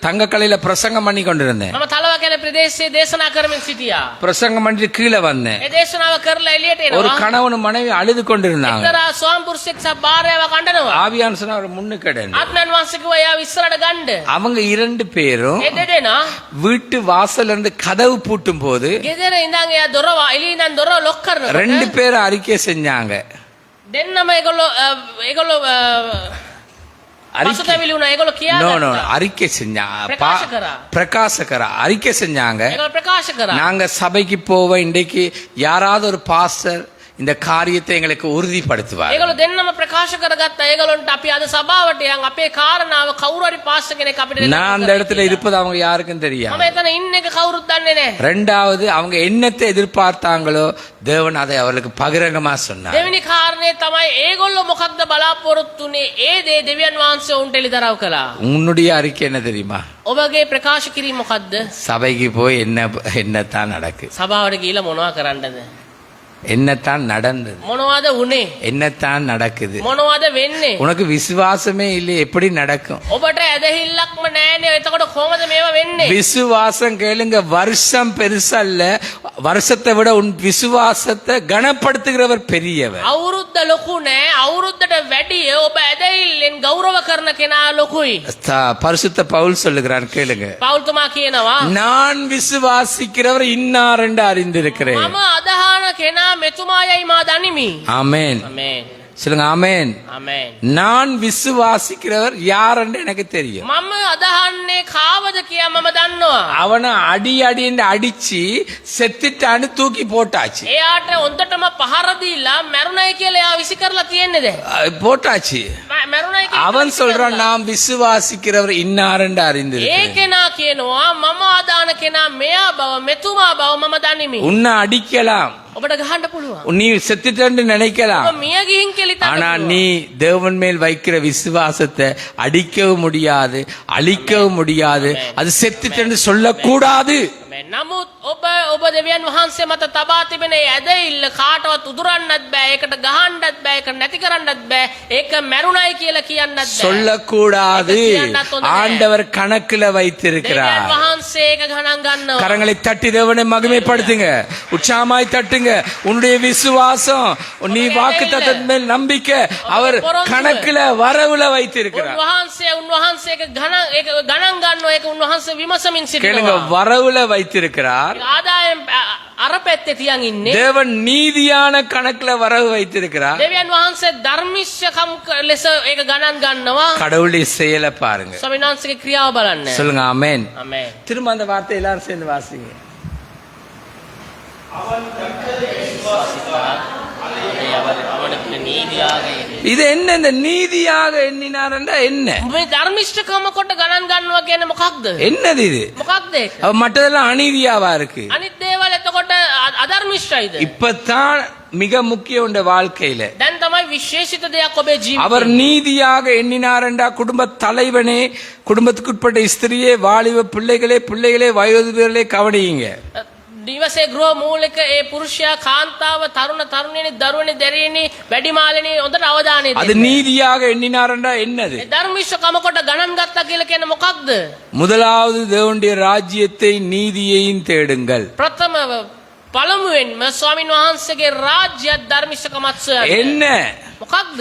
தங்க கலையில பிரசங்கம் பண்ணி கொண்டிருந்தேன். මම තලව කියන ප්‍රදේශයේ දේශනා කරමින් සිටියා. பிரசங்கம் பண்ணிட்டு கீழே வந்தேன். ඒ දේශනාව කරලා එළියට ஒரு එනවා. கணவனும் மனைவி அழுது கொண்டிருந்தாங்க. එක්තරා ස්වාම පුරුෂයෙක් සහ භාර්යාවක් අඬනවා. ஆவியான சொன்னா அவர் முன்னுக்கடை. ආත්මයන් වහන්සේ කිව්වා එයා ඉස්සරහට ගන්න. அவங்க 2 பேரும் ඒ දෙදෙනා வீட்டு வாசல்ல இருந்து கதவு பூட்டும் போது ගෙදර ඉඳන් එයා දොර එළිය ඉඳන් දොර ලොක් 2 කරනකොට பேரும் அறிக்கை செஞ்சாங்க. දෙන්නම ඒගොල්ලෝ පසුතැවිලි වුණා. ඒගොල්ලෝ කියා நோ நோ ගත්තා. அறிக்கை செஞ்சாங்க. பிரகாச කරා. பிரகாசகரா அறிக்கை செஞ்சாங்க. ඒගොල්ලෝ ප්‍රකාශ කරා. நாங்க சபைக்கு போவோம். இன்றைக்கு யாராவது ஒரு பாஸ்டர் இந்த காரியத்தை எங்களுக்கு உறுதிப்படுத்துவார். ඒගොල්ලෝ දෙන්නම ප්‍රකාශ කරගත්තා. ඒගොල්ලන්ට අපි අද සභාවට යන් අපේ කාරණාව කවුරු හරි පාස්ටර් කෙනෙක් අපිට நான் அந்த இடத்துல இருப்பது அவங்க யாருக்கும் தெரியாது. මම එතන ඉන්න එක කවුරුත් දන්නේ නැහැ. ரெண்டாவது அவங்க என்னத்தை எதிர்பார்த்தாங்களோ தேவன் அதை அவர்களுக்கு பகிரங்கமா சொன்னார். දෙවෙනි කාරණේ තමයි ඒගොල්ලෝ මොකක්ද බලාපොරොත්තු වෙන්නේ? ඒ දේ දෙවියන් වහන්සේ උන්ට එළිදරව් කළා. உன்னுடைய அறிக்கை என்ன தெரியுமா? ඔබගේ ප්‍රකාශ කිරීම මොකද්ද? சபைக்கு போய் என்னத்தான் நடக்கு, සභාවට ගිහිල්ලා මොනවා කරන්නද? என்னத்தான் நடந்தது, මොනවද උනේ? என்னத்தான் நடக்குது. මොනවද වෙන්නේ? உனக்கு விசுவாசமே இல்லை, எப்படி நடக்கும்? ඔබට ඇදහිල්ලක්ම නැහැනේ. එතකොට කොහොමද මේවා වෙන්නේ? விசுவாசம் கேளுங்க. வருஷம் பெருசல்ல, வருஷத்தை விட உன் விசுவாசத்தை கனப்படுத்துகிறவர் பெரியவர். අවුරුද්ද ලොකු නෑ. අවුරුද්දට වැඩිය ඔබ ඇදහිල්ලෙන් ගෞරව කරන කෙනා ලොකුයි. பரிசுத்த பவுல் சொல்லுகிறார், கேளுங்க. පෞල්තුමා කියනවා நான் விசுவாசிக்கிறவர் இன்னார் என்று அறிந்திருக்கிறேன். මම අදහන කෙනා මෙතුමායයි මා දනිමි. ஆமென். ආමේන්. சொல்லுங்க ஆமென். ආමේන්. நான் விசுவாசிக்கிறவர் யார் என்று எனக்கு தெரியும். මම අදහන්නේ කාවද කියලා මම දන්නවා. அவனை அடி அடின்னு அடிச்சு செத்துட்டான்னு தூக்கி போட்டாச்சு. එයාට හොඳටම පහර දීලා මැරුණයි කියලා එයා විසි කරලා තියෙන්නේ දැන්. போட்டாச்சு. මැරුණයි කියලා அவன் විසි சொல்றான், කරලා. நான் விசுவாசிக்கிறவர் இன்னார் என்று ඒ அறிந்திருக்கிறேன். කෙනා කියනවා මම ආදාන කෙනා මෙයා බව මෙතුමා බව මම දනිමි. உன்னை அடிக்கலாம், ඔබට ගහන්න පුළුවන්. நீ செத்துட்டேன்னு நினைக்கலாம். ඔබ මිය ගිහින් කියලා හිතන්න ஆனா පුළුවන්. நீ தேவன் மேல் வைக்கிற விசுவாசத்தை அடிக்கவும் முடியாது, அழிக்கவும் முடியாது. அது செத்துட்டேன்னு சொல்லக்கூடாது. නමුත් ඔබ දෙවියන් වහන්සේ මත තබා තිබෙන ඒ ඇදහිල්ල කාටවත් උදුරන්නත් බෑ. ඒකට ගහන්නත් බෑ. ඒක නැති කරන්නත් බෑ. ඒක මැරුණයි කියලා කියන්නත් බෑ. சொல்லக்கூடாது. ஆண்டவர் கணக்குல வைத்திருக்கிறார். දෙවියන් වහන්සේ ඒක ගණන් ගන්නවා. கரங்களை தட்டி தேவனை மகிமைப்படுத்துங்க, உற்சாகமாய் தட்டுங்க. உன்னுடைய விசுவாசம், நீ வாக்குத்தத்தத்தின் மேல் நம்பிக்கை அவர் கணக்குல வரவுல வைத்திருக்கிறார். උන්වහන්සේ ඒක ගණන් ගන්නවා. ඒක උන්වහන්සේ විමසමින් கேளுங்க, සිටිනවා. வரவுல வைத்திருக்கிறார். ආදායම් අර පැත්තේ තියන් ඉන්නේ. தேவன் நீதியான கணக்குல வரவு வைத்திருக்கிறார். දෙවියන් වහන්සේ ධර්මිෂ්‍යකම් ලෙස ඒක ගණන් ගන්නවා. கடவுளுடைய செயலை பாருங்க. ස්වාමීන් වහන්සේගේ ක්‍රියාව බලන්න. சொல்லுங்க ஆமென். ආමේන්. திரும்ப அந்த வார்த்தை எல்லாரும் சேர்ந்து வாசிங்க. அவன் கர்த்தரை விசுவாசித்தான், அவனுக்கு நீதியாக இது என்ன, இந்த நீதியாக எண்ணினார் என்ன? මේ ධර්මිෂ්ඨකම කොට ගණන් ගන්නවා කියන්නේ මොකක්ද? என்னது இது? මොකක්ද ඒක? அப்ப மற்றதெல்லாம் அநீதியாவா இருக்கு. අනිත් දේවල් එතකොට අධර්මිෂ්ඨයිද? இப்பதான் மிக முக்கியம் உண்ட வாழ்க்கையில දැන් තමයි විශේෂිත දෙයක් ඔබේ அவர் ජීවිතේ. நீதியாக எண்ணினார் என்றா, குடும்ப தலைவனே, குடும்பத்துக்குட்பட்ட ஸ்திரியே, வாலிப பிள்ளைகளே, வயோதிபர்களே கவனியுங்க. දිවසේ ගෘහ මූලික ඒ පුරුෂයා කාන්තාව තරුණ තරුණියනි දරුවනි දැරියනි වැඩිමාලනි හොඳට අවධානය அது දෙන්න. நீதியாக எண்ணினார் என்றா என்னது? ඒ ධර්මිෂ්ඨකම කොට ගණන් ගත්තා කියලා කියන්නේ මොකක්ද? முதலாவது தேவனுடைய ராஜ்யத்தை நீதியையும் தேடுங்கள். ප්‍රථමව පළමුවෙන්ම ස්වාමින් වහන්සේගේ රාජ්‍යයත් ධර්මිෂ්ඨකමත් සොයන්න. என்ன? මොකක්ද?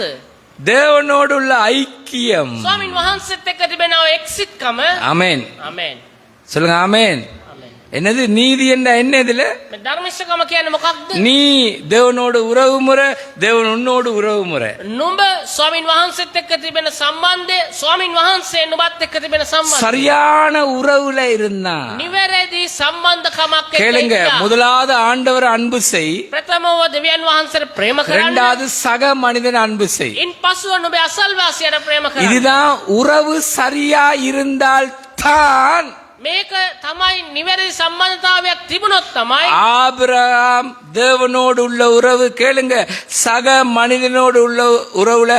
தேவனோடு உள்ள ஐக்கியம். ස්වාමින් වහන්සේත් එක්ක තිබෙන එක්සිට්කම. ஆமென். ආමේන්. சொல்லுங்க ஆமென். என்னது நீதி என்ற என்ன? இதுல මේ ධර්මිෂ්ඨකම කියන්නේ මොකක්ද? நீ தேவனோடு உறவு முறை, தேவன் உன்னோடு உறவு முறை. නුඹ ස්වාමින් වහන්සේත් එක්ක තිබෙන සම්බන්ධය, ස්වාමින් වහන්සේ නුඹත් එක්ක තිබෙන සම්බන්ධය. சரியான உறவுல இருந்தா නිවැරදි සම්බන්ධකමක් එක්ක கேளுங்க. ඉඳලා. முதலாவது ஆண்டவர் அன்பு செய், ප්‍රථමව දෙවියන් වහන්සේට ප්‍රේම කරන්න. இரண்டாவது சக மனிதன் அன்பு செய். ඉන් පසුව නුඹ අසල්වාසියට ප්‍රේම කරන්න. இதுதான் உறவு சரியா இருந்தால் தான் මේක තමයි නිවැරදි සම්බන්ධතාවයක් තිබුණොත් තමයි ஆபிரகாம் தேவனோடு உள்ள உறவு கேளுங்க, சக மனிதனோடு உள்ள உறவுல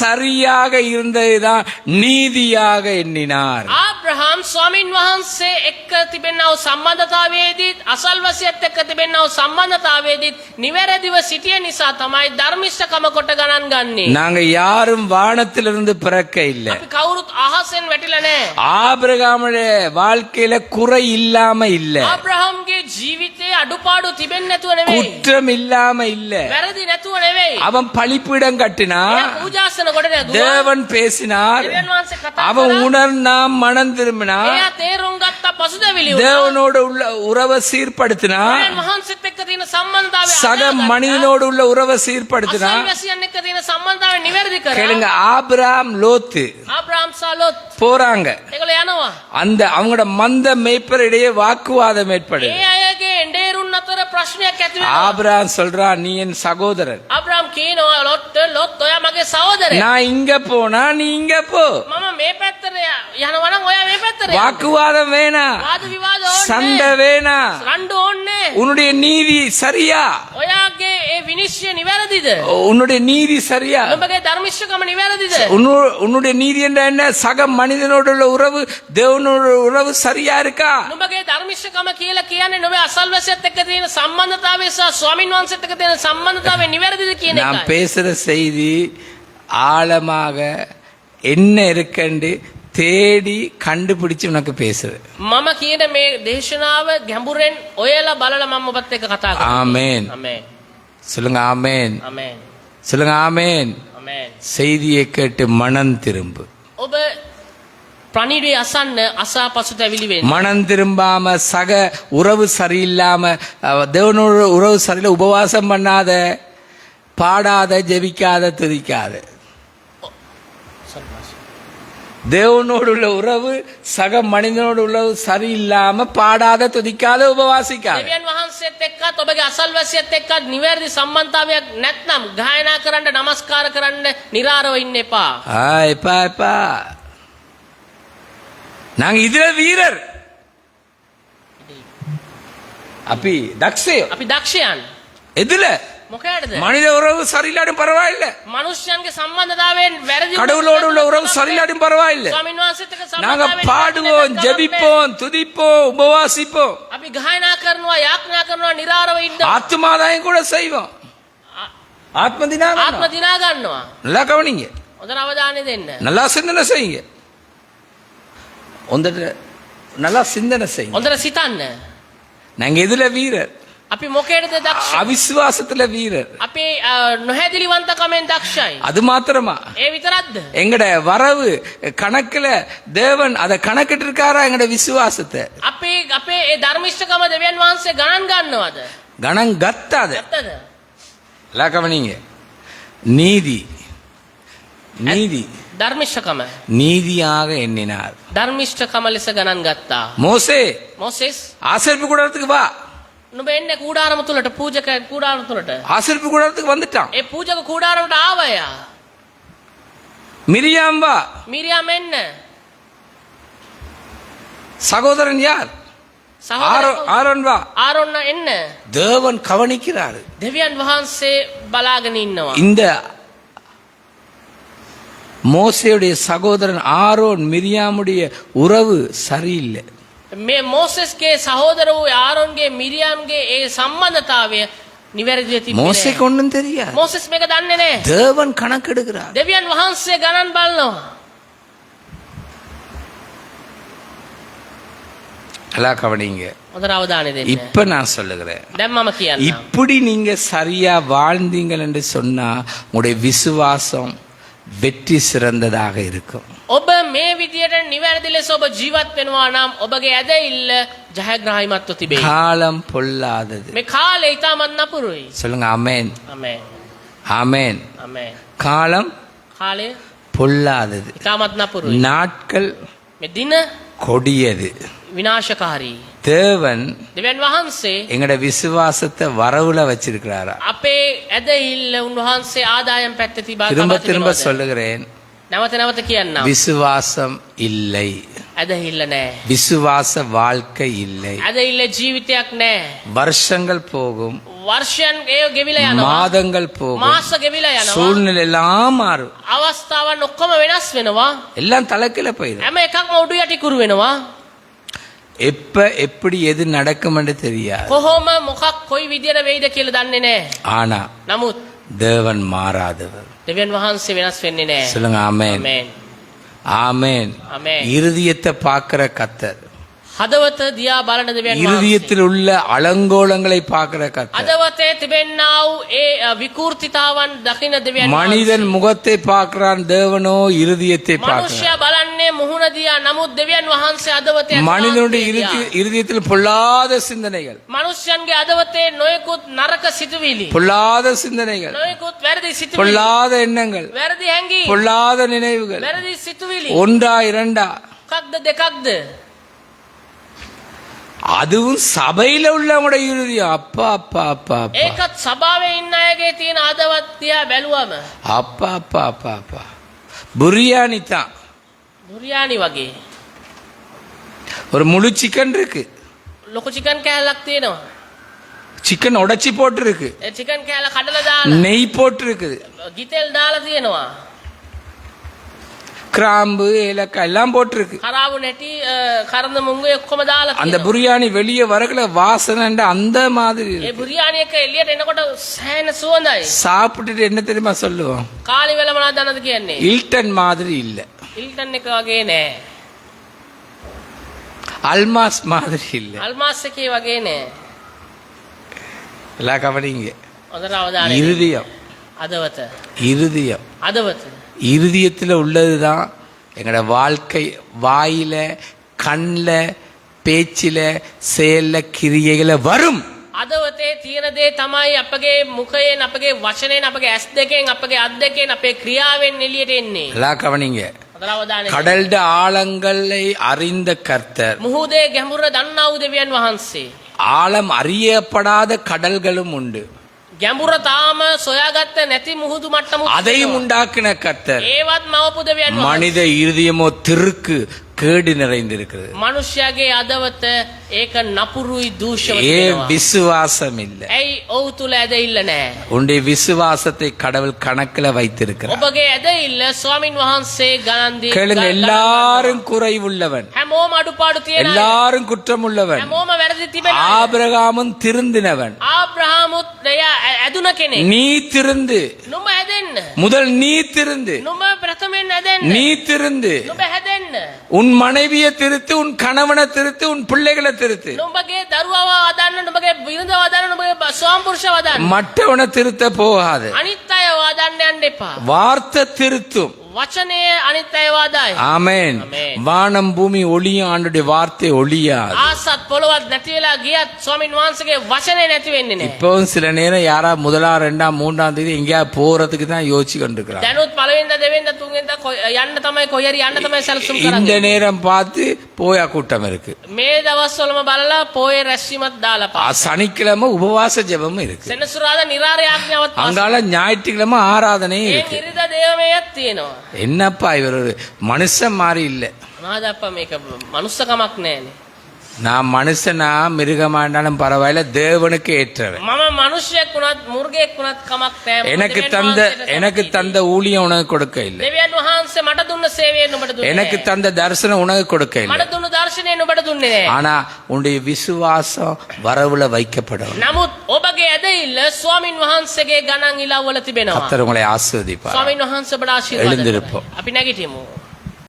சரியாக இருந்ததுதான் நீதியாக எண்ணினார். ආබ්‍රහම් ස්වාමින් වහන්සේ එක්ක තිබෙනව සම්බන්ධතාවයේදීත් අසල්වැසියත් එක්ක තිබෙනව සම්බන්ධතාවයේදීත් නිවැරදිව සිටිය නිසා තමයි ධර්මිෂ්ඨකම කොට ගණන් ගන්නේ. நாங்க யாரும் வானத்திலிருந்து பிறக்க இல்லை. අපි කවුරුත් අහසෙන් වැටිලා නැහැ. ஆபிரகாமுடைய வாழ்க்கையில குறை இல்லாம இல்ல, ආබ්‍රහම්ගේ ජීවිතයේ අඩුපාඩු තිබෙන්නේ නැතුව නෙවෙයි. குற்றம் இல்லாம இல்ல. වැරදි නැතුව නෙවෙයි. அவன் பலிப்பீடம் கட்டினா, එයා පූජාසන කොට නැදුවා. தேவன் பேசினார், දෙවියන් වහන්සේ කතා அவன் කළා. உணர்ந்தான், மனம் திரும்பினா, එයා තේරුම් ගත්තා පසුතැවිලි වුණා. தேவனோடு உள்ள உறவை சீர்படுத்தினா, දෙවියන් වහන්සේත් එක්ක තියෙන සම්බන්ධතාවය சக மனிதனோடு உள்ள உறவை சீர்படுத்தினா. අසල්වැසියන් එක්ක තියෙන සම්බන්ධතාවය නිවැරදි කරා. கேளுங்க, ஆபிரகாம் லோத்து ආබ්‍රහම් සහ ලොත් போறாங்க. ඒගොල්ලෝ යනවා. அந்த அவங்களோட மந்த மேய்ப்பரிடையே வாக்குவாதம் ஏற்படுது. ඒ අයගේ එඬේරුන් අතර ප්‍රශ්නයක් ඇති වෙනවා. ஆபிரகாம் சொல்றான், நீ என் சகோதரன், ආබ්‍රහම් කියනවා ලොත් ඔයා මගේ සහෝදරයා. நான் இங்க போனா நீ இங்க போ. මම මේ පැත්තට යනවා නම් ඔයා මේ පැත්තට යන්න. வாக்குவாதம் வேணாம், වාද විවාද ඕනේ. சண்டை வேணாம். රණ්ඩු ඕනේ. உன்னுடைய நீதி சரியா? ඔයාගේ ඒ විනිශ්චය නිවැරදිද? உன்னுடைய நீதி சரியா? ඔබගේ ධර්මිෂ්ඨකම නිවැරදිද? உன்னுடைய நீதி என்ற என்ன? சக மனிதனோடு உள்ள உறவு, தேவனோட உறவு சரியா இருக்கா? නුඹගේ ධර්මිෂ්ඨකම කියලා කියන්නේ නුඹේ අසල්වැසියත් එක්ක තියෙන සම්බන්ධතාවය සහ ස්වාමින් වහන්සේත් එක්ක තියෙන සම්බන්ධතාවය නිවැරදිද කියන நான் එකයි. பேசுற செய்தி ஆழமாக என்ன இருக்குன்னு தேடி கண்டுபிடிச்சு உனக்கு பேசுறேன். මම කියන මේ දේශනාව ගැඹුරෙන් ඔයලා බලලා මම ඔබත් එක්ක කතා කරනවා. ஆமென். ආමේන්. சொல்லுங்க ஆமென். ආමේන්. சொல்லுங்க ஆமென். ආමේන්. செய்தியை கேட்டு மனம் திரும்பு. ඔබ ප්‍රණීඩේ අසන්න අසා පසුතැවිලි වෙන්න. மனம் திரும்பாம, சக உறவு சரியில்லாம, தேவனோட உறவு சரியில்லை, உபவாசம் பண்ணாத, பாடாத, ஜெபிக்காத, துதிக்காத, தேவனோடு உள்ள உறவு, சக மனிதனோடு உறவு சரியில்லாம பாடாத, துதிக்காத, உபவாசிக்காத. දෙවියන් වහන්සේත් එක්කත් ඔබගේ අසල්වැසියත් එක්කත් නිවැරදි සම්බන්ධතාවයක් නැත්නම් ගායනා කරන්න, නමස්කාර කරන්න නිරාරව ඉන්න එපා. எப்பா எப்பா, நாங்க இதுல வீரர், அப்பி தக்ஷயோ, අපි දක්ෂයන්. எதுல? මොකෑටද? மனித உறவு சரியில்லாடும் பரவாயில்ல, මනුෂ්‍යයන්ගේ සම්බන්ධතාවයෙන් වැරදි கடவுளோடு உள்ள உறவு சரியில்லாடும் பரவாயில்ல, ස්වාමීන් වහන්සේත් එක්ක நாங்க සම්බන්ධතාවයෙන් பாடுவோம், ஜெபிப்போம், துதிப்போம், உபவாசிப்போம், අපි ගායනා කරනවා, යාඥා කරනවා, නිරාරව ඉන්න. ஆத்மாதாயம் கூட செய்வோம். ஆத்ம ආත්ම தினாகம் දිනා ගන්නවා. நல்லா கவனிங்க, හොඳට අවධානය දෙන්න. நல்லா சிந்தனை செய்யுங்க, நல்லா சிந்தனை செய்யுங்க. හොඳට සිතන්න. நாங்க எதுல வீரர்? අපි මොකේද දක්ෂ? அவிசுவாசத்துல வீரர். අපි නොහැදිලිවන්තකමෙන් දක්ෂයි. அது மாத்திரமா? ඒ විතරක්ද? எங்கட வரவு கணக்குல தேவன் அதை கணக்கிட்டு இருக்காரா? எங்கட விசுவாசத்தை අපි අපේ ඒ ධර්මිෂ්ඨකම දෙවියන් වහන්සේ ගණන් ගන්නවද? கணம் கத்தாத. ඇත්තද? எல்லாம் கவனிங்க. நீதி, நீதி, ධර්මිෂ්ඨකම நீதியாக எண்ணினார். ධර්මිෂ්ඨකම ලෙස ගණන් ගත්තා. மோசே, මොසෙස් ஆசரிப்பு கூடாரத்துக்கு வா. නුඹ එන්නේ කූඩාරම තුලට, පූජක කූඩාරම තුලට. ஆசரிப்பு கூடாரத்துக்கு வந்துட்டான். ඒ පූජක කූඩාරමට ආවයා. மிரியாம் வா. මිරියම් එන්න. சகோதரன் யார்? ஆரோன் வா. ආරොන්න එන්න. தேவன் கவனிக்கிறார். දෙවියන් වහන්සේ බලාගෙන ඉන්නවා. இந்த மோசேயுடைய சகோதரன் ஆரோன் மிரியாமுடைய உறவு சரியில்லை. මේ මෝසෙස්ගේ සහෝදර වූ ආරොන්ගේ මිරියම්ගේ ඒ සම්බන්ධතාවය නිවැරදිව තිබුණේ மோசேக்கு ஒண்ணும் தெரியாது. මෝසෙස් මේක දන්නේ නැහැ. தேவன் கணக்கெடுக்கிறார். දෙවියන් වහන්සේ ගණන් බලනවා. எல்லாம் கவனிங்க. හොඳට අවධානය දෙන්න. இப்ப நான் சொல்லுகிறேன், දැන් මම කියන්නම්. இப்படி நீங்க சரியா வாழ்ந்தீங்கள் என்று சொன்னா உங்களுடைய விசுவாசம் வெற்றி சிறந்ததாக இருக்கும். ඔබ මේ විදියට නිවැරදි ලෙස ඔබ ජීවත් වෙනවා නම් ඔබගේ ඇදහිල්ල ජයග්‍රාහීමත්ව තිබේ. காலம் பொல்லாதது. මේ කාලේ ඉතාමත් නපුරුයි. சொல்லுங்க ஆமென். ආමේන්. ஆமென். ආමේන්. காலம் කාලය பொல்லாதது, ඉතාමත් නපුරුයි. நாட்கள் මේ දින கொடியது. විනාශකාරී. தேவன் දෙවියන් වහන්සේ எங்கட விசுவாசத்தை வரவுல வச்சிருக்கிறாரா? අපේ ඇදහිල්ල උන්වහන්සේ ආදායම් පැත්තේ තිබා திரும்ப තබා திரும்ப තිබෙනවද? சொல்லுகிறேன், නැවත නැවත කියන්නම්. விசுவாசம் இல்லை. ඇදහිල්ල නෑ. விசுவாச வாழ்க்கை இல்லை. ඇදහිල්ල ජීවිතයක් නෑ. வருஷங்கள் போகும், වර්ෂයන් ඒ ගෙවිලා යනවා. மாதங்கள் போகும், මාස ගෙවිලා යනවා. சூழ்நிலை எல்லாம் மாறும், අවස්ථාවන් ඔක්කොම වෙනස් වෙනවා. எல்லாம் தலைக்கீழ போயிடும். හැම එකක්ම උඩු යටි කුරු වෙනවා. எப்ப எப்படி எது நடக்கும் என்று தெரியாது. කොහොම මොකක් කොයි විදියට වෙයිද කියලා දන්නේ නෑ. ஆனா නමුත් தேவன் மாறாதவர். දෙවියන් වහන්සේ වෙනස් වෙන්නේ නෑ. சொல்லுங்க ஆமென். ආමේන්. ஆமென். ஆமென். இருதயத்தை பார்க்கிற கர்த்தர், හදවත දිහා බලන දෙවියන් වහන්සේ. இருதயத்தில் உள்ள அலங்கோலங்களை பார்க்கிற கர்த்தர், හදවතේ තිබෙන්නා වූ ඒ විකෘතිතාවන් දකින දෙවියන් மனிதன் முகத்தை பார்க்கிறான், தேவனோ இருதயத்தை பார்க்கிறான். මනුෂ්‍යයා බලන්නේ මුහුණ දිහා. නමුත් දෙවියන් වහන්සේ හදවතේ மனிதனுடைய இருதயத்தில் பொல்லாத சிந்தனைகள், මනුෂ්‍යයන්ගේ හදවතේ නොයෙකුත් නරක සිතුවිලි, பொல்லாத சிந்தனைகள், නොයෙකුත් වැරදි සිතුවිලි, பொல்லாத எண்ணங்கள், වැරදි හැඟීම්, பொல்லாத நினைவுகள், වැරදි සිතුවිලි ஒன்றா இரண்டா, මොකක්ද දෙකක්ද? அதுவும் சபையில உள்ளவங்களுடைய இருதயம். அப்பா அப்பா அப்பா அப்பா ඒකත් සභාවේ ඉන්න අයගේ තියෙන හදවත් දිහා බැලුවම அப்பா அப்பா அப்பா அப்பா பிரியாணி தான். දුරියානි වගේ ஒரு முழு சிக்கன் இருக்கு, ලොකු චිකන් කෑල්ලක් තියෙනවා. சிக்கன் உடைச்சி போட்டு இருக்கு, ඒ චිකන් කෑල්ල කඩලා දාලා நெய் போட்டு இருக்குது, ගිතෙල් දාලා තියෙනවා. கிராம்பு ஏலக்காய் எல்லாம் போட்டு இருக்கு. කරාබු නැටි කරඳ මුංගු ඔක්කොම දාලා அந்த තියෙනවා. பிரியாணி வெளியே வரக்குள்ள வாசனை அந்த மாதிரி ඒ இருக்கு. බුරියානි එක එළියට එනකොට සෑහෙන සුවඳයි. சாப்பிட்டுட்டு என்ன தெரியுமா சொல்லுவோம்? කාලි වෙල මොනවද දන්නද කියන්නේ? இல்டன் மாதிரி இல்ல, ඉල්ටන් එක වගේ නෑ. அல்மாஸ் மாதிரி இல்ல. අල්මාස් එකේ වගේ නෑ. எல்லாம் கவனிங்க. හොඳට අවධානය දෙන්න. இருதயம், හදවත. இருதயம், හදවත. இருதயத்தில் உள்ளதுதான் எங்களோட வாழ்க்கை. வாயில, கண்ல, பேச்சில, செயல்ல, கிரியைகள வரும். හදවතේ තියෙන දේ තමයි අපගේ මුඛයෙන්, අපගේ වචනයෙන්, අපගේ ඇස් දෙකෙන්, අපගේ අත් දෙකෙන්, අපේ ක්‍රියාවෙන් එළියට එන්නේ. எல்லாம் கவனிங்க. හොඳට අවධානය දෙන්න. கடல்ட ஆழங்களை அறிந்த கர்த்தர், මුහුදේ ගැඹුර දන්නා වූ දෙවියන් වහන්සේ. ஆழம் அறியப்படாத கடல்களும் உண்டு, ගැඹුර තාම සොයාගත්ත නැති මුහුදු මට්ටමුත් அதையும் තියෙනවා. உண்டாக்கின கர்த்தர். ඒවත් මවපු දෙවියන් වහන්සේ. மனித இருதயமோ திருக்கு கேடு நிறைந்திருக்கிறது. මනුෂ්‍යයාගේ හදවත ඒක නපුරුයි දූෂ්‍යවත් ஏன் වෙනවා. விசுவாசம் இல்ல? ඇයි ඔහු තුල ඇදහිල්ල නැහැ? உன்னுடைய விசுவாசத்தை கடவுள் கணக்குல வைத்திருக்கிறார். ඔබගේ ඇදහිල්ල ස්වාමින් වහන්සේ ගණන් දී கேளுங்க, எல்லாரும் குறைவுள்ளவன், හැමෝම අඩුපාඩු තියෙන අය. எல்லாரும் குற்றமுள்ளவன். හැමෝම වැරදි තිබෙන අය. ஆபிரகாமும் திருந்தினவன். ආබ්‍රහාමුත් ඇදුන කෙනෙක්. நீ திருந்து, නුඹ හැදෙන්න. முதல் நீ திருந்து, නුඹ ප්‍රථමයෙන් හැදෙන්න. நீ திருந்து. නුඹ හැදෙන්න. உன் மனைவியை திருத்து, உன் கணவனை திருத்து, உன் பிள்ளைகளை திருத்து. නුඹගේ දරුවව වදන්න, නුඹගේ බිරිඳව වදන්න, නුඹගේ ස්වාමිපුරුෂව වදන්න. மற்றவனை திருத்த போகாது. අනිත් අය වදන්න යන්න එපා. வார்த்தை திருத்தும். වචනය අනිත් අය වදයි. ஆமென். ஆமென். வானம் பூமி ஒளியும், ஆண்டுடைய வார்த்தை ஒளியாது. ආසත් පොළවත් නැති වෙලා ගියත් ස්වාමින් වහන්සේගේ වචනේ නැති වෙන්නේ නැහැ. இப்பவும் சில நேரம் யாரா முதலாம் ரெண்டாம் மூன்றாம் தேதி எங்கேயா போறதுக்கு தான் யோசிச்சு கொண்டிருக்கிறாங்க. දැනුත් පළවෙනිදා දෙවෙනිදා තුන්වෙනිදා යන්න තමයි කොයි හරි යන්න තමයි සැලසුම් இந்த කරන්නේ. நேரம் பார்த்து போயா கூட்டம் இருக்கு. මේ දවස්වලම බලලා පොයේ රැස්වීමක් දාලා පා. சனிக்கிழமை உபவாச ஜெபமும் இருக்கு. සෙනසුරාදා නිරාරය ආඥාවත් පාස. அங்கால ஞாயிற்றுக்கிழமை ஆராதனையும் ඒ இருக்கு. ඉරිදා දේවමයයක් තියෙනවා. என்னப்பா இவர் ஒரு மனுஷன் மாதிரி இல்ல. මහදප්පා මේක මනුස්සකමක් නෑනේ. நான் மனுஷனா மிருகமாண்டாலும் பரவாயில்ல, தேவனுக்கு ஏற்றவன். මම මනුෂ්‍යයෙක් වුණත් මුර්ගයෙක් වුණත් කමක් නෑ. මොකද எனக்கு දෙවියන් தந்த වහන්සේට எனக்கு සැපයි. தந்த ஊழியம் உனக்கு கொடுக்க இல்லை. දෙවියන් වහන්සේ මට දුන්න සේවය නුඹට දුන්නේ எனக்கு නෑ. தந்த தரிசனம் உனக்கு கொடுக்க இல்லை. මට දුන්න දර්ශනය නුඹට දුන්නේ නෑ. ஆனா உன்னுடைய விசுவாசம் வரவுல வைக்கப்படும். නමුත් ඔබගේ ඇදහිල්ල ස්වාමින් වහන්සේගේ ගණන් ඉලව්වල තිබෙනවා. கர்த்தர் உங்களை ஆசீர்வதிப்பார். ස්වාමින් වහන්සේ ඔබට ආශිර්වාද எழுந்திருப்போம். කරනවා. අපි නැගිටිමු.